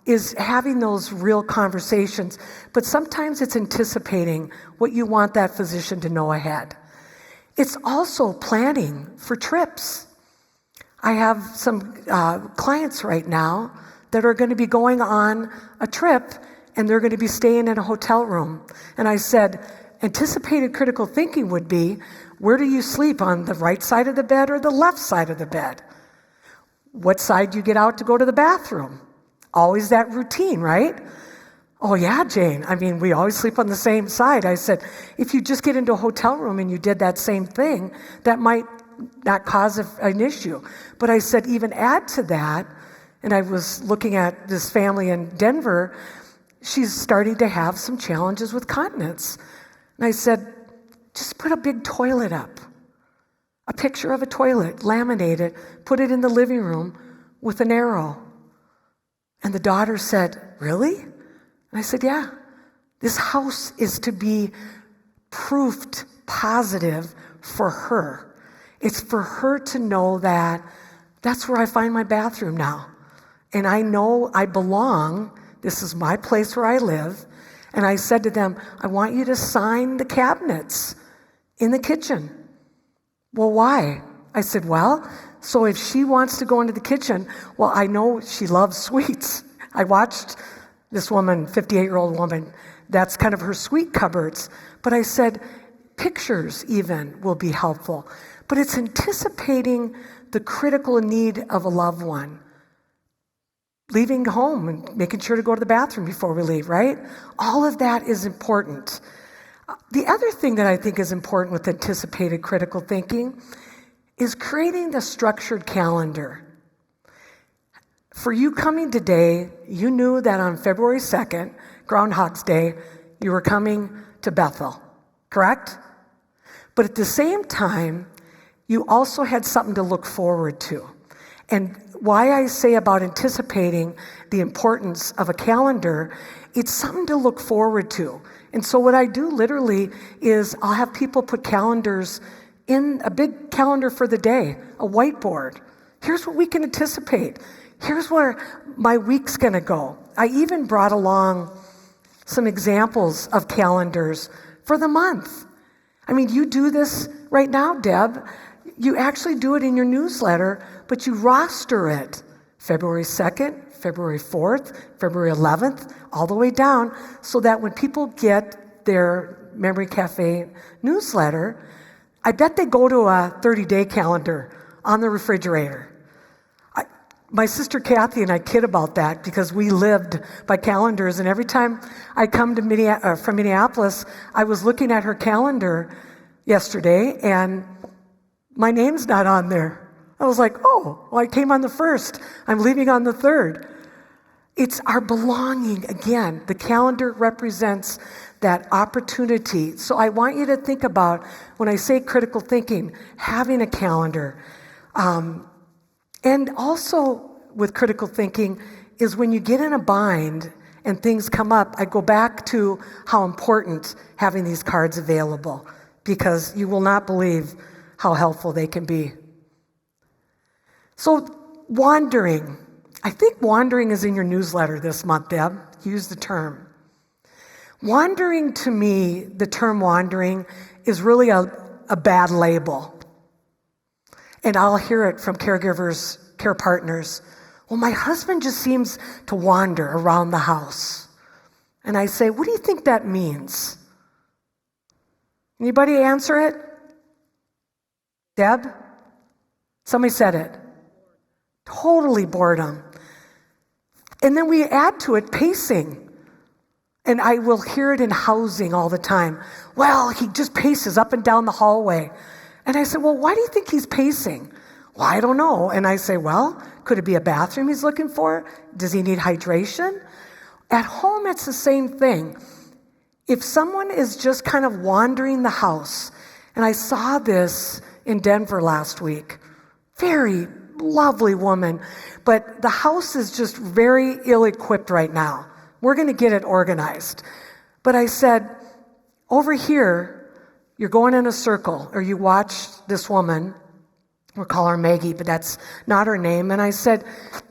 [SPEAKER 2] is having those real conversations, but sometimes it's anticipating what you want that physician to know ahead. It's also planning for trips. I have some clients right now that are going to be going on a trip, and they're going to be staying in a hotel room. And I said, anticipated critical thinking would be, where do you sleep, on the right side of the bed or the left side of the bed? What side do you get out to go to the bathroom? Always that routine, right? Oh yeah, Jayne. I mean, we always sleep on the same side. I said, if you just get into a hotel room and you did that same thing, that might not cause an issue. But I said, even add to that, and I was looking at this family in Denver, she's starting to have some challenges with continence. And I said, just put a big toilet up, a picture of a toilet, laminate it, put it in the living room with an arrow. And the daughter said, really? And I said, yeah. This house is to be proofed positive for her. It's for her to know that that's where I find my bathroom now. And I know I belong. This is my place where I live. And I said to them, I want you to sign the cabinets in the kitchen. Well, why? I said, well, so if she wants to go into the kitchen, well, I know she loves sweets. I watched this woman, 58-year-old woman, that's kind of her sweet cupboards. But I said, pictures even will be helpful. But it's anticipating the critical need of a loved one. Leaving home and making sure to go to the bathroom before we leave, right? All of that is important. The other thing that I think is important with anticipated critical thinking is creating the structured calendar. For you coming today, you knew that on February 2nd, Groundhog's Day, you were coming to Bethel, correct? But at the same time, you also had something to look forward to. And why I say about anticipating the importance of a calendar, it's something to look forward to. And so what I do literally is I'll have people put calendars in, a big calendar for the day, a whiteboard. Here's what we can anticipate. Here's where my week's going to go. I even brought along some examples of calendars for the month. I mean, you do this right now, Deb. You actually do it in your newsletter, but you roster it February 2nd, February 4th, February 11th, all the way down, so that when people get their Memory Cafe newsletter, I bet they go to a 30-day calendar on the refrigerator. My sister Kathy and I kid about that because we lived by calendars, and every time I come to from Minneapolis, I was looking at her calendar yesterday, and my name's not on there. I was like, oh, well, I came on the 1st. I'm leaving on the 3rd. It's our belonging. Again, the calendar represents that opportunity. So I want you to think about, when I say critical thinking, having a calendar. And also with critical thinking is when you get in a bind and things come up, I go back to how important having these cards available, because you will not believe how helpful they can be. So wandering. I think wandering is in your newsletter this month, Deb. Use the term. Wandering, to me, the term wandering is really a bad label. And I'll hear it from caregivers, care partners. Well, my husband just seems to wander around the house. And I say, what do you think that means? Anybody answer it? Deb? Somebody said it. Totally boredom. And then we add to it pacing. And I will hear it in housing all the time. Well, he just paces up and down the hallway. And I said, well, why do you think he's pacing? Well, I don't know. And I say, well, could it be a bathroom he's looking for? Does he need hydration? At home, it's the same thing. If someone is just kind of wandering the house, and I saw this in Denver last week, very lovely woman, but the house is just very ill-equipped right now. We're going to get it organized. But I said, over here, you're going in a circle, or you watch this woman, we'll call her Maggie, but that's not her name. And I said,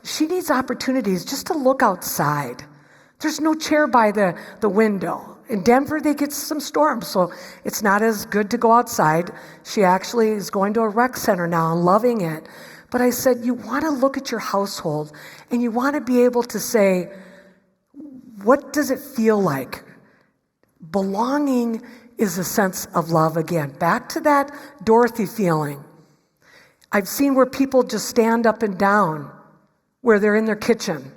[SPEAKER 2] she needs opportunities just to look outside. There's no chair by the window. In Denver, they get some storms, so it's not as good to go outside. She actually is going to a rec center now and loving it. But I said, you want to look at your household, and you want to be able to say, what does it feel like? Belonging is a sense of love again. Back to that Dorothy feeling. I've seen where people just stand up and down where they're in their kitchen,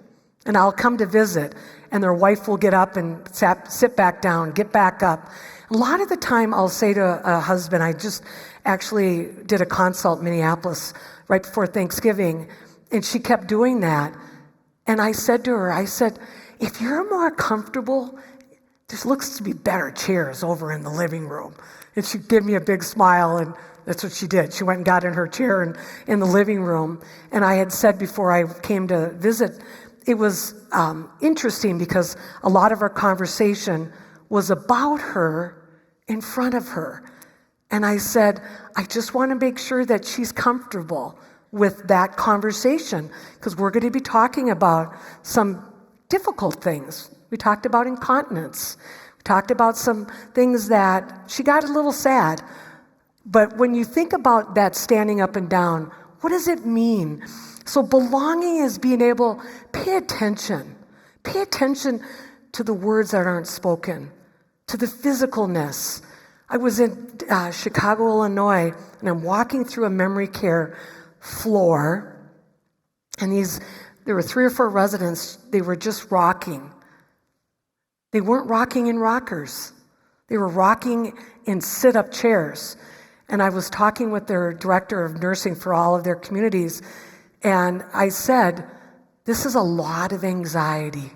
[SPEAKER 2] and I'll come to visit, and their wife will get up and sit back down, get back up. A lot of the time I'll say to a husband, I just actually did a consult in Minneapolis right before Thanksgiving, and she kept doing that. And I said to her, if you're more comfortable, there looks to be better chairs over in the living room. And she gave me a big smile, and that's what she did. She went and got in her chair in the living room. And I had said before I came to visit, it was interesting because a lot of our conversation was about her in front of her. And I said, I just want to make sure that she's comfortable with that conversation, because we're going to be talking about some difficult things. We talked about incontinence. We talked about some things that she got a little sad. But when you think about that standing up and down, what does it mean? So belonging is being able, pay attention. Pay attention to the words that aren't spoken, to the physicalness. I was in Chicago, Illinois, and I'm walking through a memory care floor, and there were 3 or 4 residents, they were just rocking. They weren't rocking in rockers. They were rocking in sit-up chairs. And I was talking with their director of nursing for all of their communities, and I said, this is a lot of anxiety.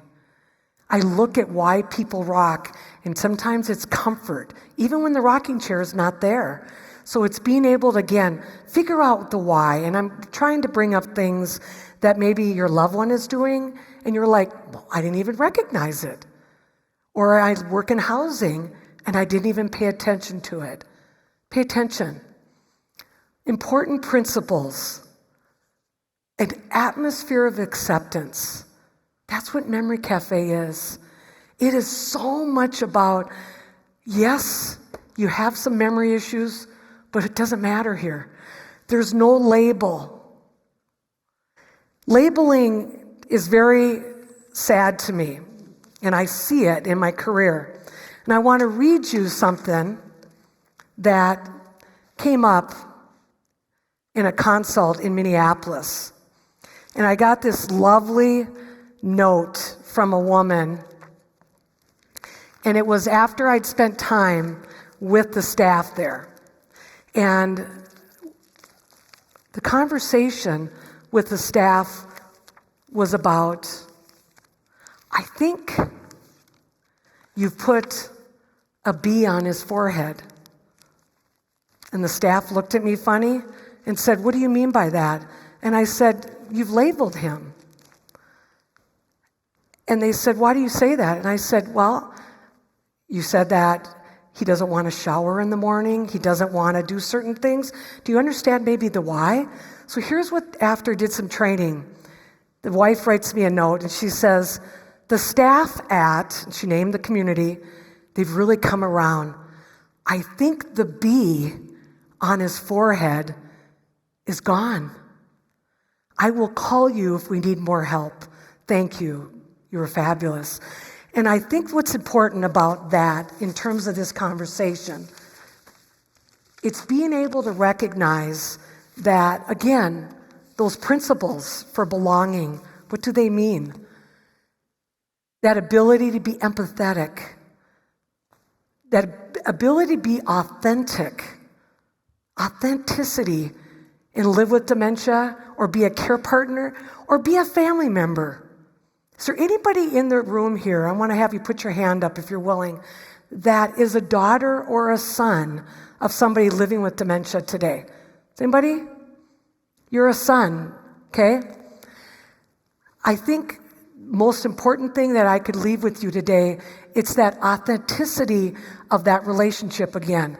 [SPEAKER 2] I look at why people rock, and sometimes it's comfort, even when the rocking chair is not there. So it's being able to, again, figure out the why. And I'm trying to bring up things that maybe your loved one is doing, and you're like, well, I didn't even recognize it. Or I work in housing, and I didn't even pay attention to it. Pay attention. Important principles. An atmosphere of acceptance. That's what Memory Cafe is. It is so much about, yes, you have some memory issues, but it doesn't matter here. There's no label. Labeling is very sad to me, and I see it in my career. And I want to read you something that came up in a consult in Minneapolis. And I got this lovely note from a woman, and it was after I'd spent time with the staff there. And the conversation with the staff was about, I think you've put a B on his forehead. And the staff looked at me funny and said, what do you mean by that? And I said, you've labeled him. And they said, why do you say that? And I said, well, you said that he doesn't want to shower in the morning. He doesn't want to do certain things. Do you understand maybe the why? So here's what, after I did some training, the wife writes me a note and she says, the staff and she named the community, they've really come around. I think the B on his forehead is gone. I will call you if we need more help. Thank you. You were fabulous. And I think what's important about that in terms of this conversation, it's being able to recognize that, again, those principles for belonging, what do they mean? That ability to be empathetic, that ability to be authentic, authenticity, and live with dementia, or be a care partner, or be a family member. Is there anybody in the room here, I want to have you put your hand up if you're willing, that is a daughter or a son of somebody living with dementia today? Is anybody? You're a son, okay? I think most important thing that I could leave with you today, it's that authenticity of that relationship again.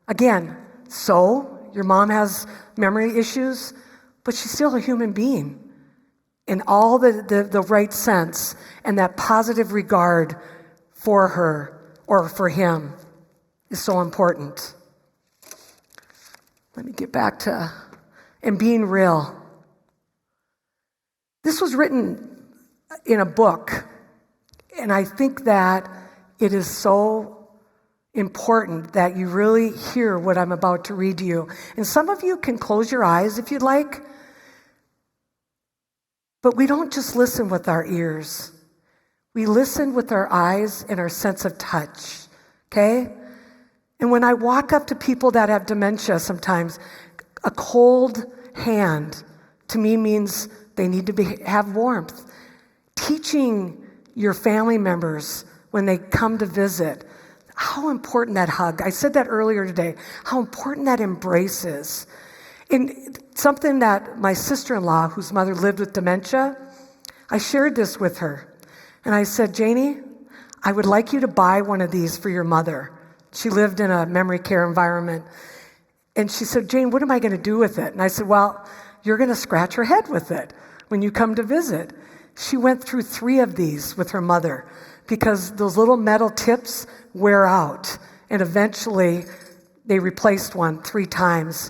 [SPEAKER 2] Again, so your mom has memory issues, but she's still a human being in all the right sense, and that positive regard for her or for him is so important. Let me get back to, and being real. This was written in a book, and I think that it is so important that you really hear what I'm about to read to you. And some of you can close your eyes if you'd like, but we don't just listen with our ears. We listen with our eyes and our sense of touch, okay? And when I walk up to people that have dementia sometimes, a cold hand to me means they need to have warmth. Teaching your family members when they come to visit how important that hug, I said that earlier today, how important that embrace is. And something that my sister-in-law, whose mother lived with dementia, I shared this with her. And I said, Jayne, I would like you to buy one of these for your mother. She lived in a memory care environment. And she said, Jayne, what am I going to do with it? And I said, well, you're going to scratch her head with it when you come to visit. She went through 3 of these with her mother because those little metal tips wear out. And eventually they replaced one 3 times.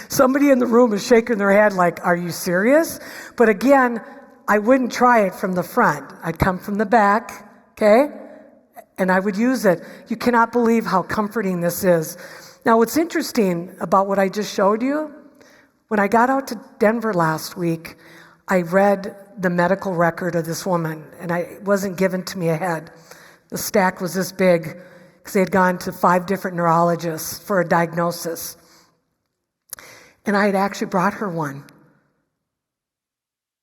[SPEAKER 2] Somebody in the room is shaking their head like, are you serious? But again, I wouldn't try it from the front. I'd come from the back, okay? And I would use it. You cannot believe how comforting this is. Now, what's interesting about what I just showed you, when I got out to Denver last week, I read the medical record of this woman, and it wasn't given to me ahead. The stack was this big because they had gone to 5 different neurologists for a diagnosis. And I had actually brought her one.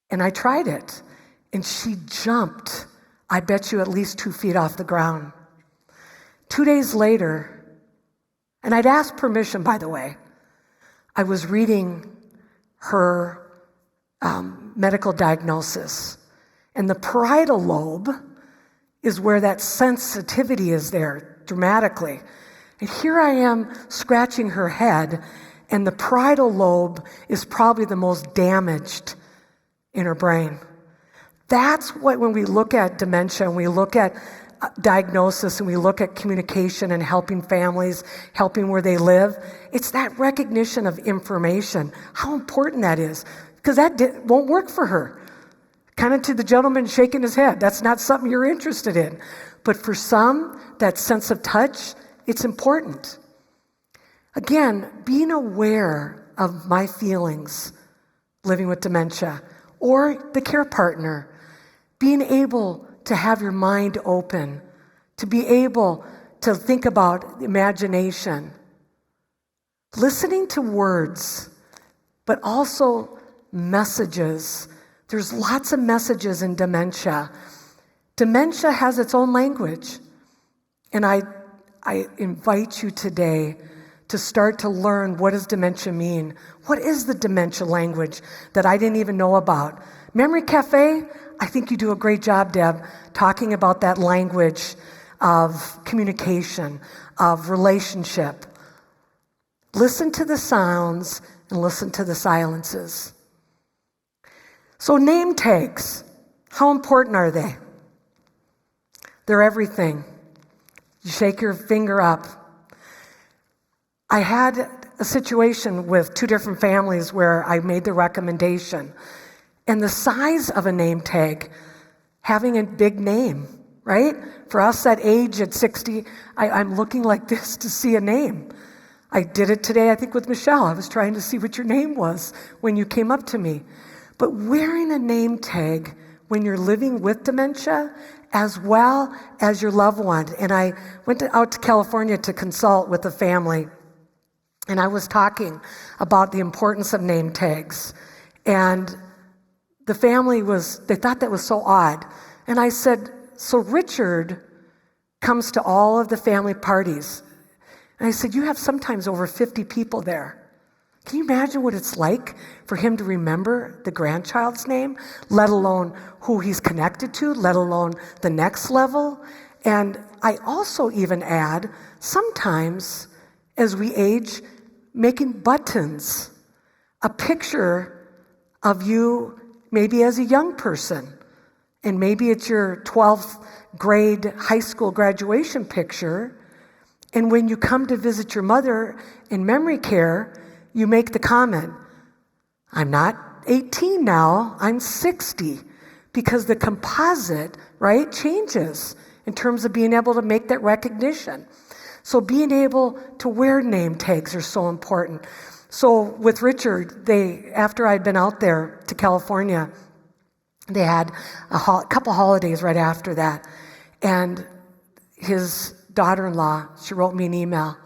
[SPEAKER 2] And I tried it. And she jumped, I bet you, at least 2 feet off the ground. 2 days later, and I'd asked permission, by the way, I was reading her medical diagnosis. And the parietal lobe is where that sensitivity is there dramatically. And here I am scratching her head, and the parietal lobe is probably the most damaged in her brain. That's what, when we look at dementia and we look at diagnosis and we look at communication and helping families, helping where they live, it's that recognition of information, how important that is, because that won't work for her. Kind of to the gentleman shaking his head, that's not something you're interested in. But for some, that sense of touch, it's important. Again, being aware of my feelings living with dementia, or the care partner, being able to have your mind open, to be able to think about imagination, listening to words, but also messages. There's lots of messages in dementia. Dementia has its own language. And I invite you today to start to learn, what does dementia mean? What is the dementia language that I didn't even know about? Memory Cafe, I think you do a great job, Deb, talking about that language of communication, of relationship. Listen to the sounds and listen to the silences. So name tags, how important are they? They're everything. You shake your finger up. I had a situation with 2 different families where I made the recommendation. And the size of a name tag, having a big name, right? For us that age at 60, I'm looking like this to see a name. I did it today, I think, with Michelle. I was trying to see what your name was when you came up to me. But wearing a name tag when you're living with dementia, as well as your loved one. And I went out to California to consult with a family, and I was talking about the importance of name tags. And the family they thought that was so odd. And I said, so Richard comes to all of the family parties. And I said, you have sometimes over 50 people there. Can you imagine what it's like for him to remember the grandchild's name, let alone who he's connected to, let alone the next level? And I also even add, sometimes as we age, making buttons, a picture of you maybe as a young person, and maybe it's your 12th grade high school graduation picture, and when you come to visit your mother in memory care, you make the comment, I'm not 18 now, I'm 60, because the composite, right, changes in terms of being able to make that recognition. So being able to wear name tags are so important. So with Richard, after I'd been out there to California, they had a couple holidays right after that, and his daughter-in-law, she wrote me an email,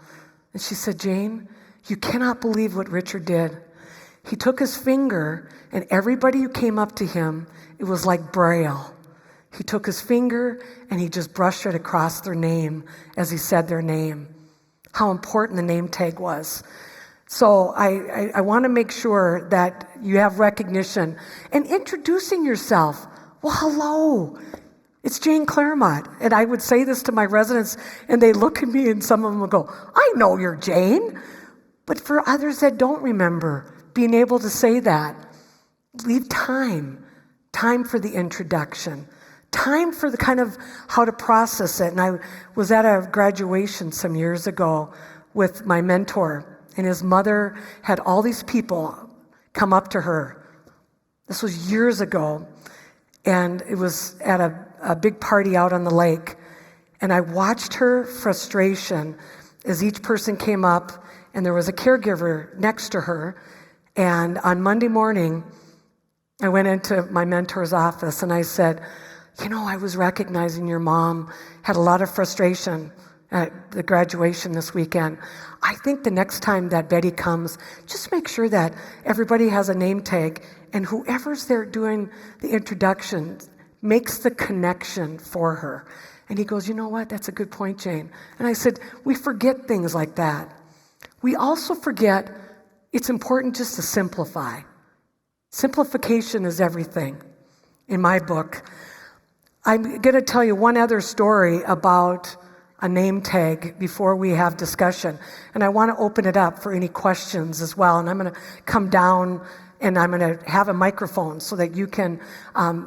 [SPEAKER 2] and she said, Jayne, you cannot believe what Richard did. He took his finger, and everybody who came up to him, it was like Braille. He took his finger, and he just brushed it across their name as he said their name. How important the name tag was. So I want to make sure that you have recognition. And introducing yourself. Well, hello. It's Jayne Clairmont. And I would say this to my residents, and they look at me, and some of them will go, I know you're Jayne. But for others that don't remember, being able to say that, leave time for the introduction, time for the kind of how to process it. And I was at a graduation some years ago with my mentor, and his mother had all these people come up to her. This was years ago, and it was at a big party out on the lake. And I watched her frustration as each person came up, and there was a caregiver next to her. And on Monday morning, I went into my mentor's office and I said, I was recognizing your mom had a lot of frustration at the graduation this weekend. I think the next time that Betty comes, just make sure that everybody has a name tag, and whoever's there doing the introduction makes the connection for her. And he goes, you know what? That's a good point, Jayne. And I said, we forget things like that. We also forget it's important just to simplify. Simplification is everything in my book. I'm going to tell you one other story about a name tag before we have discussion. And I want to open it up for any questions as well. And I'm going to come down and I'm going to have a microphone so that you can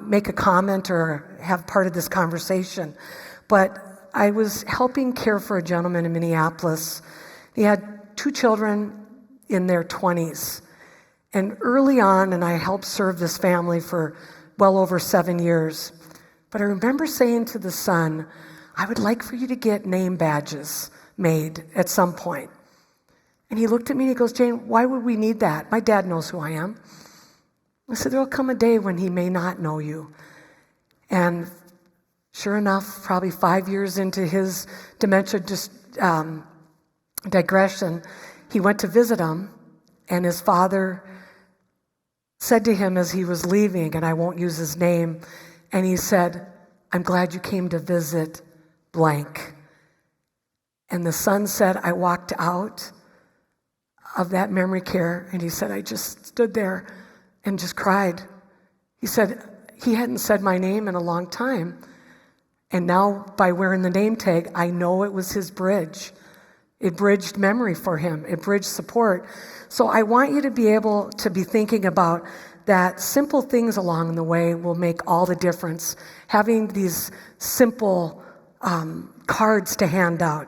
[SPEAKER 2] make a comment or have part of this conversation. But I was helping care for a gentleman in Minneapolis. He had 2 children in their 20s. And early on, and I helped serve this family for well over 7 years. But I remember saying to the son, I would like for you to get name badges made at some point. And he looked at me and he goes, Jayne, why would we need that? My dad knows who I am. I said, there will come a day when he may not know you. And sure enough, probably 5 years into his dementia digression, he went to visit him, and his father said to him as he was leaving, and I won't use his name, and he said, I'm glad you came to visit blank. And the son said, I walked out of that memory care, and he said, I just stood there and just cried. He said he hadn't said my name in a long time, and now by wearing the name tag, I know it was his bridge. It bridged memory for him. It bridged support. So I want you to be able to be thinking about that simple things along the way will make all the difference. Having these simple cards to hand out.